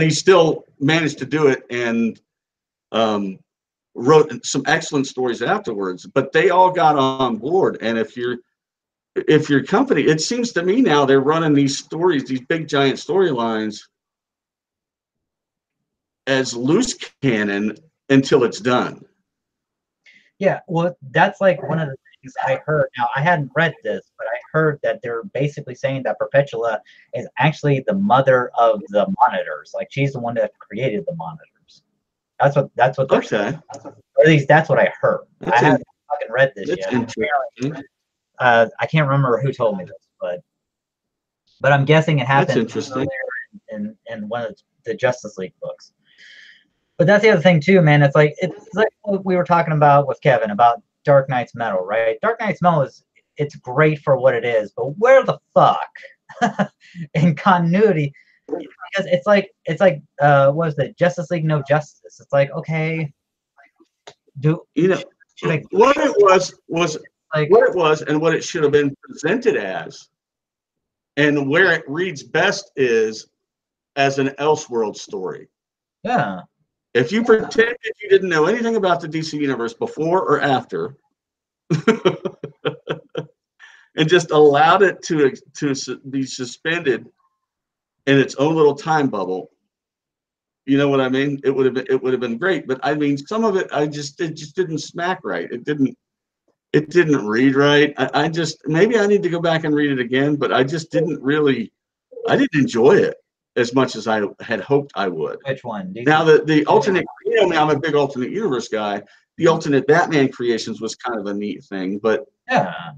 he still managed to do it, and wrote some excellent stories afterwards. But they all got on board, and if your company, it seems to me now, they're running these stories, these big giant storylines, as loose cannon until it's done. Yeah, well, that's like one of the things I heard. Now, I hadn't read this, but I heard that they're basically saying that Perpetua is actually the mother of the Monitors. Like, she's the one that created the Monitors. That's what they're saying. Or at least that's what I heard. I haven't fucking read this yet. I can't remember who told me this, but I'm guessing it happened interesting. in one of the Justice League books. But that's the other thing too, man. It's like what we were talking about with Kevin about Dark Knight's Metal, right? Dark Knight's Metal it's great for what it is, but where the fuck in continuity? Because it's like what was it? Justice League No Justice. It's like, okay, what it was and what it should have been presented as, and where it reads best is as an Elseworld story. Yeah. If you pretended you didn't know anything about the DC universe before or after, and just allowed it to be suspended in its own little time bubble, you know what I mean? It would have been great. But some of it, it just didn't smack right. It didn't read right. Maybe I need to go back and read it again, but I just didn't enjoy it as much as I had hoped I would. Which one? Now the alternate, I'm a big alternate universe guy. The alternate Batman creations was kind of a neat thing, but yeah,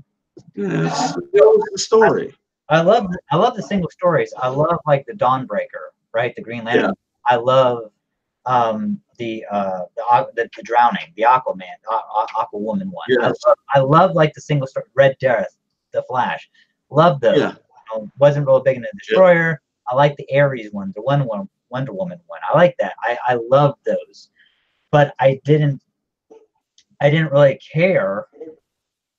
it's the story. I love the single stories. I love like the Dawnbreaker, right? The Green Lantern. Yeah. I love the Drowning, the Aquaman, Aquawoman one. Yes. I love like the single story, Red Death, the Flash. Love those. Yeah. Wasn't real big in the Destroyer. Yeah. I like the Ares one, the Wonder Woman one. I like that. I love those, but I didn't really care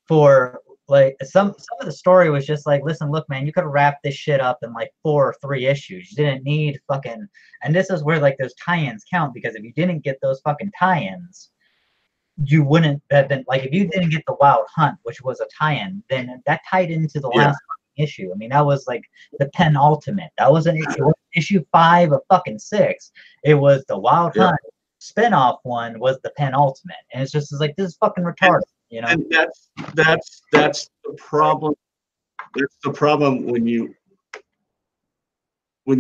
for like some of the story was just like, listen, look, man, you could have wrapped this shit up in like 4 or 3 issues. You didn't need fucking, and this is where like those tie-ins count, because if you didn't get those fucking tie-ins, you wouldn't have been like, if you didn't get the Wild Hunt, which was a tie-in, then that tied into the last issue. I mean, that was like the penultimate. That was an issue 5 of fucking 6. It was the Wild Hunt spinoff one was the penultimate, and it's like, this is fucking retarded. you know. And that's the problem. That's the problem when you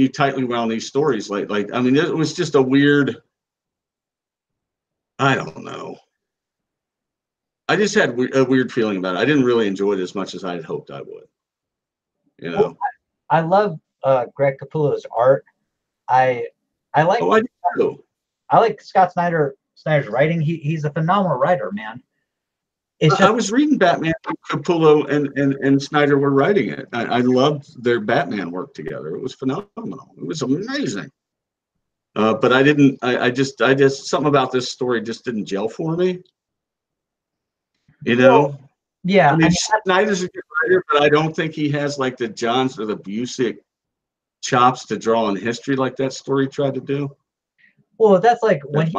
tightly wound these stories. Like I mean, it was just a weird. I don't know. I just had a weird feeling about it. I didn't really enjoy it as much as I had hoped I would. You know. Well, I love Greg Capullo's art. I like. Oh, I do. I like Scott Snyder's writing. He's a phenomenal writer, man. It's just, I was reading Batman. Capullo and Snyder were writing it. I loved their Batman work together. It was phenomenal. It was amazing. But I didn't. I just something about this story just didn't gel for me. You know. well, yeah. I mean, Snyder's a good writer, but I don't think he has like the Johns or the Busiek chops to draw on history like that story tried to do. Well, that's like That's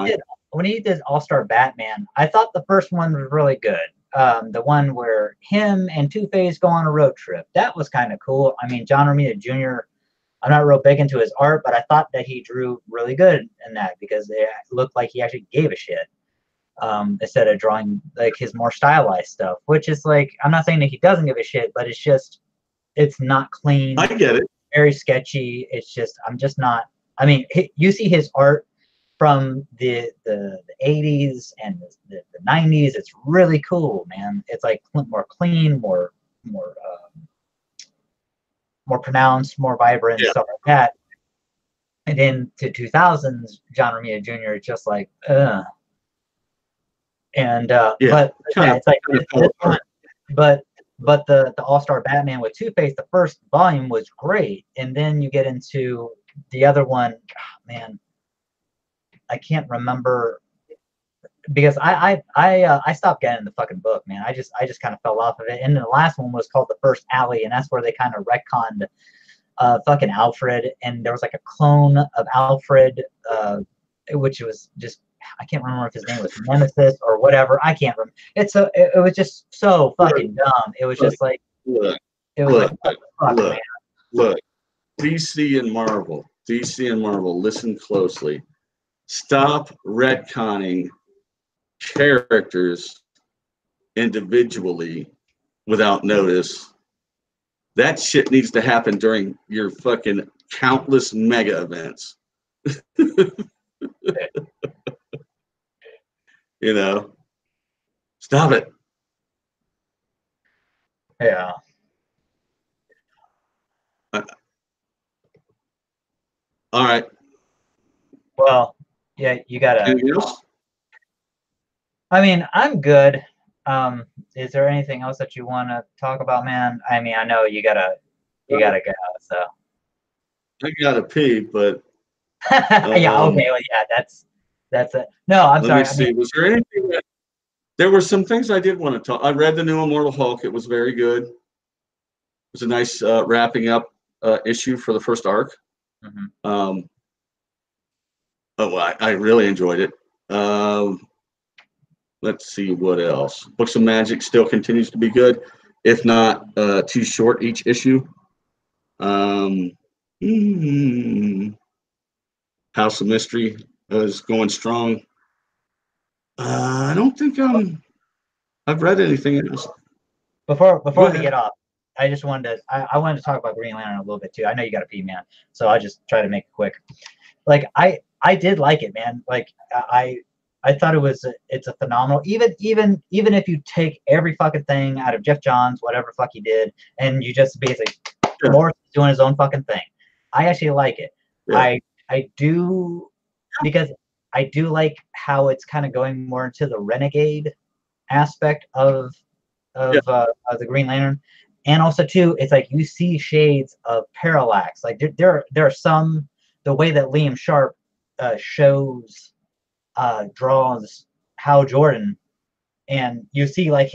when he did All-Star Batman. I thought the first one was really good. The one where him and Two-Face go on a road trip. That was kind of cool. I mean, John Romita Jr., I'm not real big into his art, but I thought that he drew really good in that because it looked like he actually gave a shit. Instead of drawing like his more stylized stuff, which is like, I'm not saying that he doesn't give a shit, but it's not clean. I get it. Very sketchy. It's just, I'm just not, I mean, you see his art from the 80s and the 90s. It's really cool, man. It's like more clean, more pronounced, more vibrant, stuff like that. And then to 2000s, John Romita Jr. is just like, and but it's like this one, but the All-Star Batman with Two-Face, the first volume was great, and then you get into the other one. Oh, man, I can't remember because I stopped getting the fucking book, man. I just kind of fell off of it. And the last one was called The First Alley, and that's where they kind of retconned fucking Alfred, and there was like a clone of Alfred, which was just, I can't remember if his name was Nemesis or whatever. I can't remember. It was just so fucking dumb. It was just like, Look, DC and Marvel, listen closely. Stop retconning characters individually without notice. That shit needs to happen during your fucking countless mega events. You know, stop it. Yeah. All right. Well, yeah, you gotta. Anything else? I mean, I'm good. Is there anything else that you want to talk about, man? I mean, I know you gotta go. So. I gotta pee, but. Yeah. Okay. Well, yeah. That's it. No, I'm sorry. Let me see. Was there anything that? There were some things I did want to talk. I read the new Immortal Hulk. It was very good. It was a nice wrapping up issue for the first arc. Mm-hmm. I really enjoyed it. Let's see what else. Books of Magic still continues to be good, if not too short each issue. House of Mystery is going strong. I don't think I've read anything else. Before we get off, I just wanted to I wanted to talk about Green Lantern a little bit too. I know you got to pee, man, so I just try to make it quick. Like I did like it, man. Like I thought it's a phenomenal. Even if you take every fucking thing out of Jeff Johns, whatever fuck he did, and you just basically Morris doing his own fucking thing. I actually like it. Yeah. I do, because I do like how it's kind of going more into the renegade aspect of the Green Lantern, and also too, it's like you see shades of Parallax. Like there are some, the way that Liam Sharp draws Hal Jordan, and you see like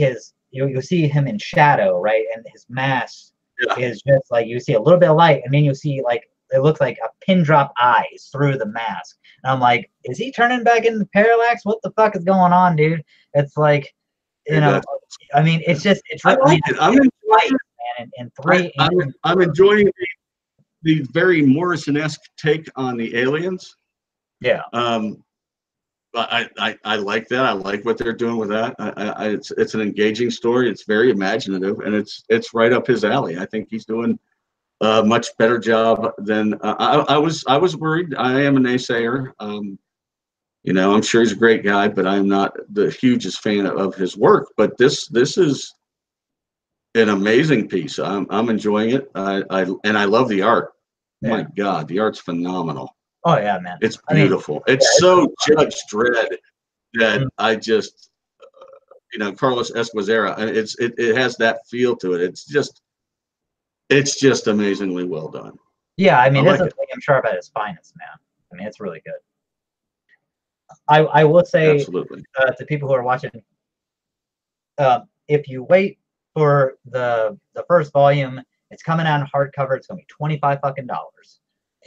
you see him in shadow, right, and his mask is just like, you see a little bit of light, and then you see like it looks like a pin drop eyes through the mask. And I'm like, is he turning back into Parallax? What the fuck is going on, dude? It's like, you know, I mean, it's just, it's really, I like it. I'm enjoying it, and three. I'm enjoying the very Morrison-esque take on the aliens. Yeah. I like that. I like what they're doing with that. It's an engaging story. It's very imaginative, and it's right up his alley. I think he's doing a much better job than I was worried. I am a naysayer. I'm sure he's a great guy, but I'm not the hugest fan of his work. But this is an amazing piece. I'm enjoying it. I love the art. Yeah. My God, the art's phenomenal. Oh yeah, man. It's beautiful. It's so Judge Dredd that I just, Carlos Esquizera. It has that feel to it. It's just amazingly well done. Yeah, I mean, I this like is Liam Sharp at his finest, man. I mean, it's really good. I will say Absolutely. To people who are watching, if you wait for the first volume, it's coming out in hardcover. It's gonna be $25 fucking.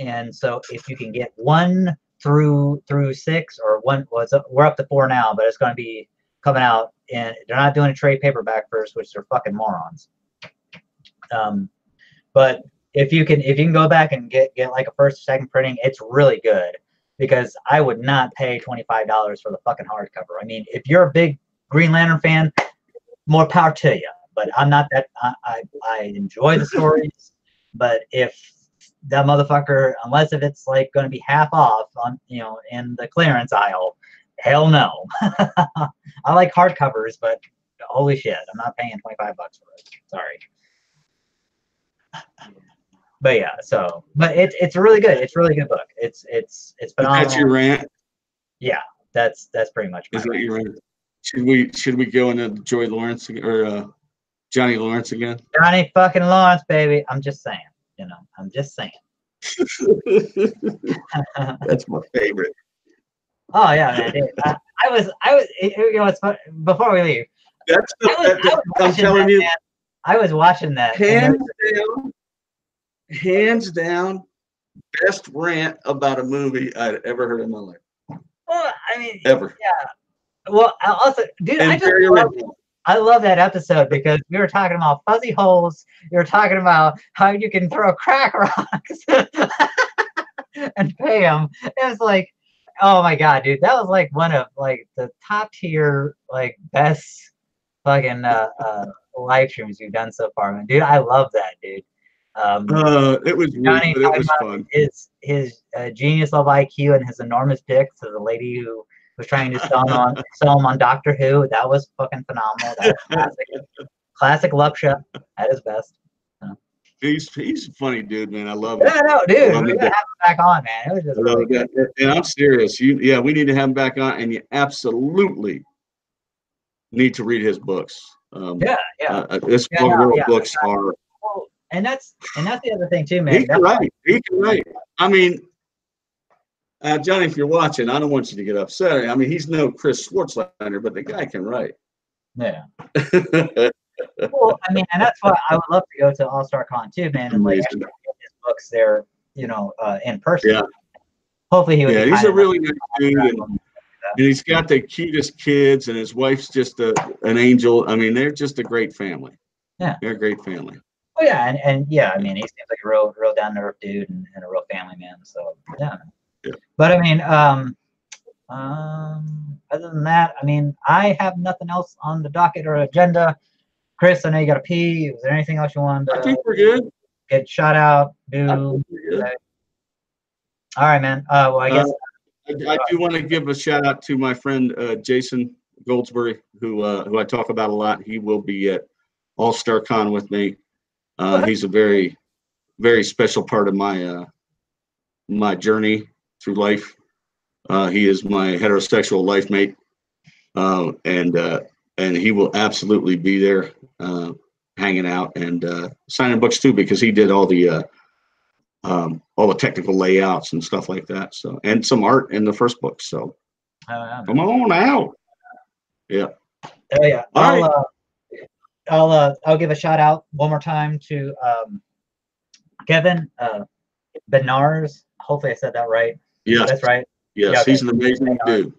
And so if you can get 1 through 6 or we're up to 4 now, but it's gonna be coming out, and they're not doing a trade paperback first, which they're fucking morons. But if you can go back and get like a first or second printing, it's really good, because I would not pay $25 for the fucking hardcover. I mean, if you're a big Green Lantern fan, more power to you. But I'm not that. I enjoy the stories, but if that motherfucker, unless if it's like going to be half off on in the clearance aisle, hell no. I like hardcovers, but holy shit, I'm not paying $25 for it. Sorry. But yeah, but it's really good. It's a really good book. It's phenomenal. That's your rant? Yeah, that's pretty much my Is that rant. your rant? Should we go into Joy Lawrence or Johnny Lawrence again? Johnny fucking Lawrence, baby. I'm just saying. I'm just saying. That's my favorite. Oh yeah, man. Dude. I was. It's fun. Before we leave. I'm telling you, man. I was watching that. Hands down, best rant about a movie I'd ever heard in my life. Well, I mean, ever. Yeah. Well, also, dude, I love that episode, because we were talking about fuzzy holes. We were talking about how you can throw crack rocks and pay them. It was like, oh my god, dude, that was like one of like the top tier, like best fucking live streams you've done so far, man. Dude, I love that, dude. It was Johnny weird, but it was fun. His genius level IQ and his enormous dick to the lady who was trying to sell him on Doctor Who. That was fucking phenomenal. That was classic Lupsha at his best. He's a funny dude, man. I love it. Yeah, no, dude. We gotta have him back on, man. It was just really good. And I'm serious. We need to have him back on, and you absolutely need to read his books. This world books are. And that's the other thing too, man. He can write. I mean, Johnny, if you're watching, I don't want you to get upset. I mean, he's no Chris Schwartzlander, but the guy can write. Yeah. Well, I mean, and that's why I would love to go to All-Star Con too, man, and like actually get his books there, in person. Yeah. Hopefully he would. Yeah, he's a really nice dude, and he's got the cutest kids, and his wife's just an angel. I mean, they're just a great family. Yeah. They're a great family. Oh yeah, and yeah, I mean, he seems like a real down to earth dude and a real family man. So yeah. But I mean, other than that, I mean, I have nothing else on the docket or agenda. Chris, I know you got to pee. Is there anything else you wanted to? I think we're good. Get shot out. Do. All right, man. Well, I guess I do want to give a shout out to my friend Jason Goldsberry, who I talk about a lot. He will be at All-Star Con with me. He's a very, very special part of my my journey through life. He is my heterosexual life mate, and he will absolutely be there, hanging out and signing books too, because he did all the technical layouts and stuff like that. So, and some art in the first book. So, come on out. Yeah. Oh yeah. I'll give a shout out one more time to Kevin Bednarz. Hopefully I said that right. Yes, that's right. Yes, yeah, okay. He's an amazing dude.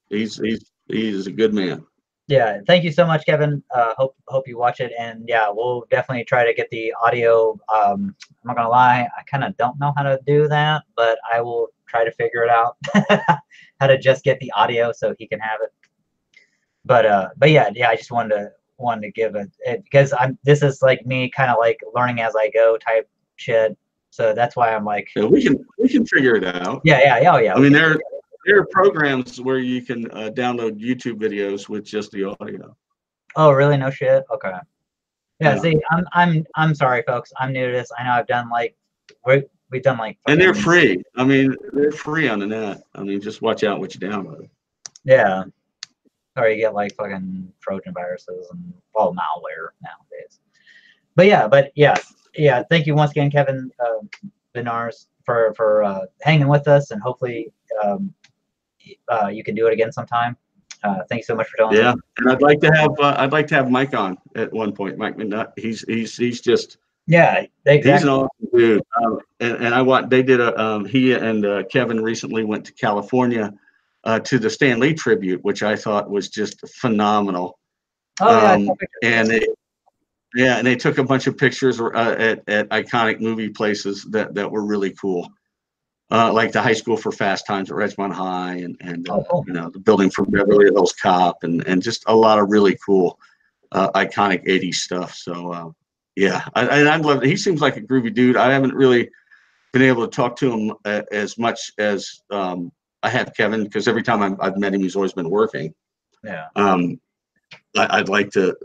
He's a good man. Yeah, thank you so much, Kevin. Hope you watch it, and yeah, we'll definitely try to get the audio. I'm not gonna lie, I kind of don't know how to do that, but I will try to figure it out how to just get the audio so he can have it. But yeah, I just wanted to give it because this is like me kind of like learning as I go type shit. So that's why I'm like, yeah, we can figure it out. Yeah. Oh yeah. I mean, there are programs where you can download YouTube videos with just the audio. Oh really? No shit. Okay. Yeah. See, I'm sorry, folks. I'm new to this. I know I've done like we've done like. And they're free. I mean, they're free on the net. I mean, just watch out what you download. Yeah. Or you get like fucking Trojan viruses and all malware nowadays. But yeah. Thank you once again, Kevin Bednarz, for hanging with us, and hopefully you can do it again sometime. Thanks so much for telling me. Yeah, and I'd like to have Mike on at one point. Mike McNutt, he's just exactly. He's an awesome dude. And they did he and Kevin recently went to California to the Stan Lee tribute, which I thought was just phenomenal. Oh yeah. And they took a bunch of pictures at iconic movie places that were really cool. Like the High School for Fast Times at Ridgemont High, and cool. the building from Beverly Hills Cop, and just a lot of really cool iconic 80s stuff. So yeah, I love it. He seems like a groovy dude. I haven't really been able to talk to him as much as I have Kevin, because every time I've met him, he's always been working. Yeah. I'd like to,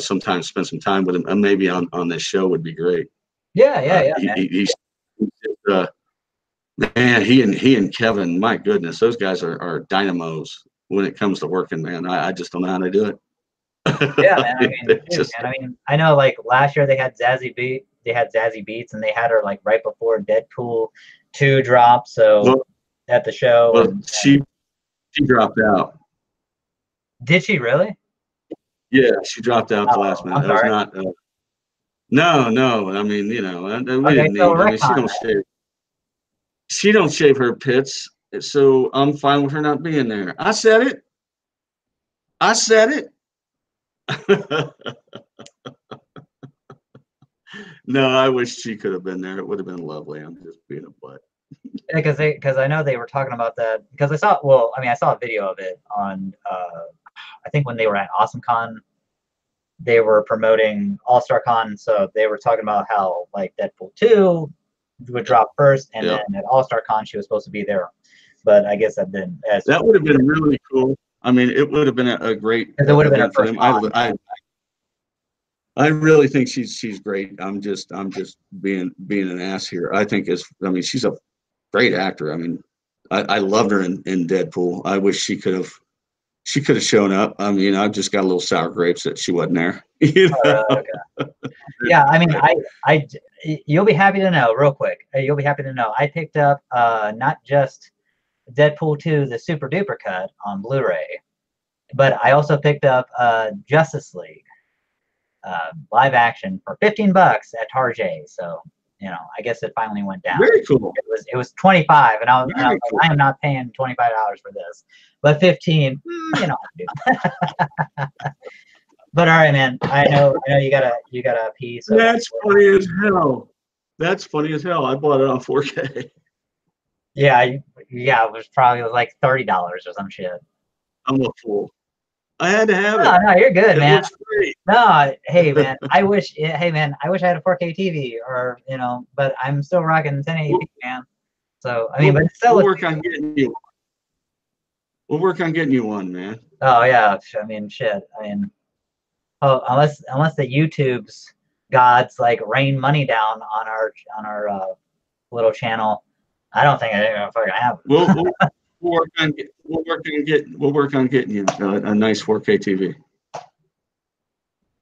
sometimes spend some time with him, and maybe on this show would be great. Yeah. He's man, he and Kevin, my goodness, those guys are dynamos when it comes to working, man. I just don't know how to do it. Yeah, man. I know like last year they had Zazie Beetz, and they had her like right before Deadpool 2 dropped. So at the show, well, she dropped out. Did she really? Yeah, she dropped out the last minute. I'm sorry. That was not. No. I mean, we didn't need. I mean, she don't shave her pits, so I'm fine with her not being there. I said it. No, I wish she could have been there. It would have been lovely. I'm just being a butt. Because I know they were talking about that, because I saw a video of it on I think when they were at AwesomeCon, they were promoting All-Star Con, so they were talking about how like Deadpool 2 would drop first, and then at All-Star Con she was supposed to be there, but I guess that didn't. That would have been really cool. I mean, it would have been a great. It would have been a first con. I really think she's great. I'm just being an ass here. She's a great actor. I mean, I loved her in Deadpool. I wish she could have shown up. I mean, I've just got a little sour grapes that she wasn't there. Okay. Yeah, I mean, I you'll be happy to know, real quick. You'll be happy to know I picked up not just Deadpool 2, the Super Duper cut on Blu-ray, but I also picked up Justice League live action for $15 at Target. So I guess it finally went down. Very cool. It was $25, and I was like, I am not paying $25 for this, but $15, But all right, man. I know you gotta pee. So that's funny as hell. That's funny as hell. I bought it on 4K. Yeah, it was probably like $30 or some shit. I'm a fool. I had to have it. No, you're good, man. Looks great. No, hey man, I wish I had a 4K TV, or but I'm still rocking 1080p, man. So I mean, but still, we'll work on getting you. We'll work on getting you one, man. Oh yeah, I mean, shit. I mean, unless the YouTube's gods like rain money down on our little channel, I don't think I'm gonna fucking have it. We'll work on getting you a nice 4K TV.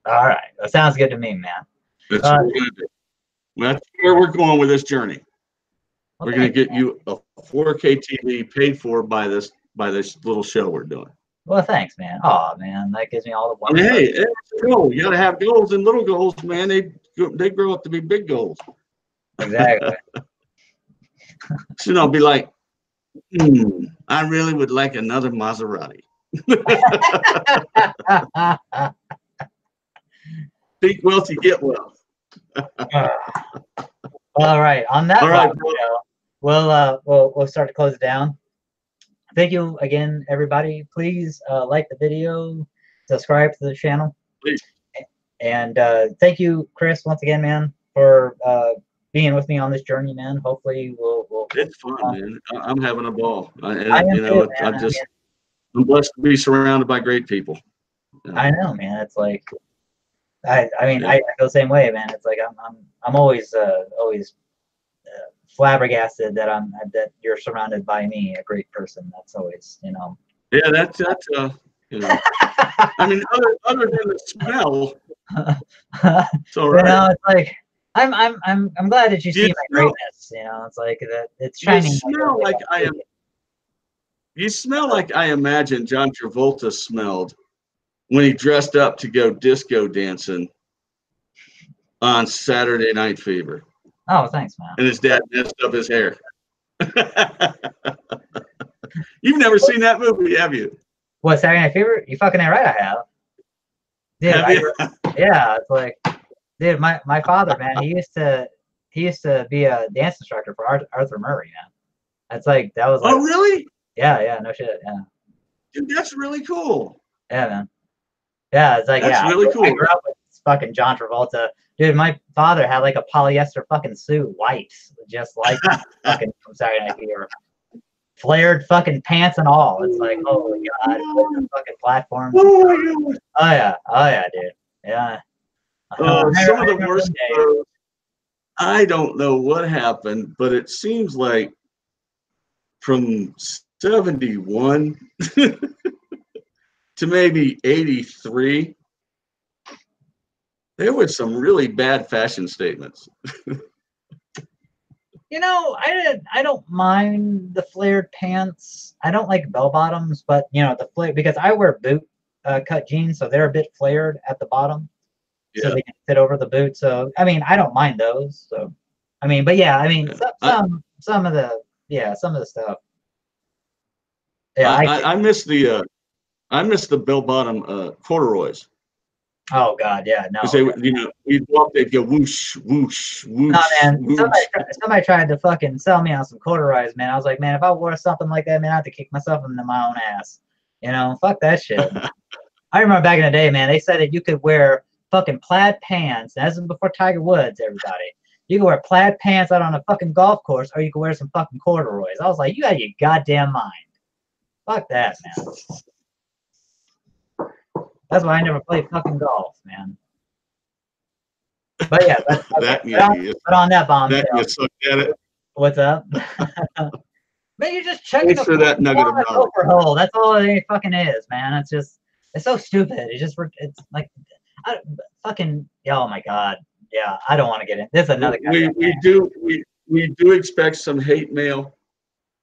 All right, that sounds good to me, man. That's what we're gonna do. That's where we're going with this journey. We're gonna get you a 4K TV paid for by this little show we're doing. Well, thanks, man. Oh man, that gives me all the. I mean, hey, it's a goal. You gotta have goals, and little goals, man. They grow up to be big goals. Exactly. So I'll be like, I really would like another Maserati. Think wealthy, get wealth. All right. On that, we'll start to close it down. Thank you again, everybody. Please like the video, subscribe to the channel, Please. and thank you, Chris, once again, man, for being with me on this journey, man. Hopefully, we'll It's fun, man. I'm having a ball. I am You know, too, man. I'm blessed to be surrounded by great people. I know, man. It's like, I mean, Yeah. I feel the same way, man. It's like I'm always flabbergasted that you're surrounded by me, a great person. That's always, you know. Yeah, that's you know. I mean, other than the smell, it's all right. You know, it's like I'm glad that you see my smell- greatness. You know, it's like that it's You shining. smell like I am. You smell like I imagine John Travolta smelled when he dressed up to go disco dancing on Saturday Night Fever, Oh, thanks, man. and his dad messed up his hair. You've never seen that movie, have you? What, Saturday Night Fever? You fucking ain't right, I have. Dude, Have you? yeah, it's like, dude, my father, man, he used to be a dance instructor for Arthur Murray, man. That's like, that was like, Oh, really? yeah, no shit, yeah. Dude, that's really cool. Yeah, man. Yeah, it's like, That's yeah, really I cool. grew up with fucking John Travolta. Dude, my father had like a polyester fucking suit, white, just like fucking from Saturday Night Fever. Flared fucking pants and all. It's like, oh my god, the fucking platforms. Oh yeah, dude. Yeah. Some of the worst clothes, I don't know what happened, but it seems like from 71 to maybe 83, there were some really bad fashion statements. You know, I don't mind the flared pants. I don't like bell bottoms, but you know, the flare, because I wear boot cut jeans, so they're a bit flared at the bottom. So Yeah. they can fit over the boot. So I mean, I don't mind those. So I mean, but yeah, I mean, some of the stuff. Yeah, I miss the bell bottom corduroys. oh god, yeah, no. Because they, you know, you'd walk, they'd go whoosh, whoosh, whoosh. No, man. Whoosh. Somebody tried to fucking sell me on some corduroys, man. I was like, man, if I wore something like that, man, I have to kick myself into my own ass. You know, fuck that shit. I remember back in the day, man, they said that you could wear fucking plaid pants. That's before Tiger Woods, everybody. You could wear plaid pants out on a fucking golf course, or you could wear some fucking corduroys. I was like, you got your goddamn mind. Fuck that, man. That's why I never played fucking golf, man. But yeah, but on that bombshell. That you sucked at it. What's up? Man, you're just checking Thanks for that nugget of knowledge. hole. That's all it fucking is, man. It's just, it's so stupid. It's like, fucking, oh my god. Yeah, I don't want to get in. This is another. We do expect some hate mail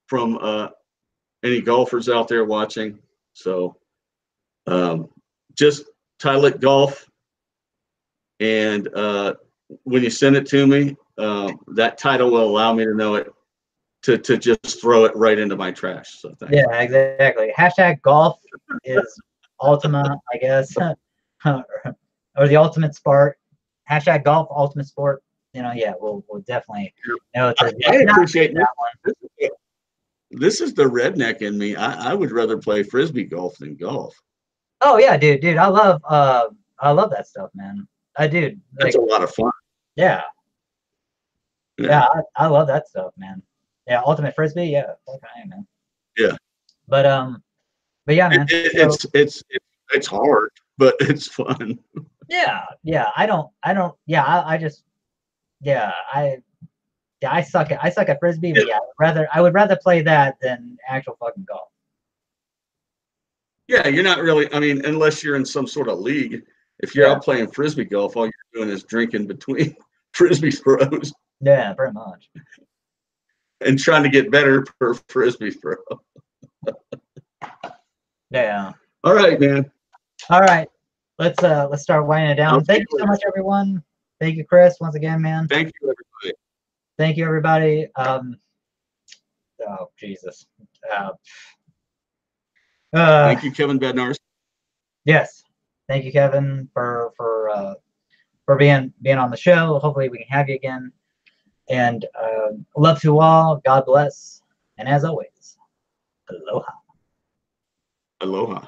from any golfers out there watching. So just Tilett Golf, and when you send it to me, that title will allow me to know it, to just throw it right into my trash. So thanks. Yeah, exactly. Hashtag golf is ultimate, I guess, or the ultimate sport. Hashtag golf ultimate sport. You know, yeah, we'll definitely. You know, I appreciate that one. This is the redneck in me. I would rather play frisbee golf than golf. Oh yeah, dude, I love that stuff, man. I do. Like, that's a lot of fun. Yeah. I love that stuff, man. Yeah, ultimate frisbee, yeah, okay, man. Yeah. But yeah, man. It's hard, but it's fun. Yeah. I suck at frisbee, but yeah, I would rather play that than actual fucking golf. Yeah, you're not really, I mean, unless you're in some sort of league. If you're out playing frisbee golf, all you're doing is drinking between frisbee throws. Yeah, pretty much. And trying to get better per frisbee throw. Yeah. All right, man. All right. Let's start winding it down. Thank you so much, everyone. Thank you, Chris, once again, man. Thank you, everybody. Thank you, everybody. Oh, Jesus. Thank you, Kevin Bednarz. Yes. Thank you, Kevin, for being on the show. Hopefully we can have you again. And love to all. God bless. And as always, aloha. Aloha.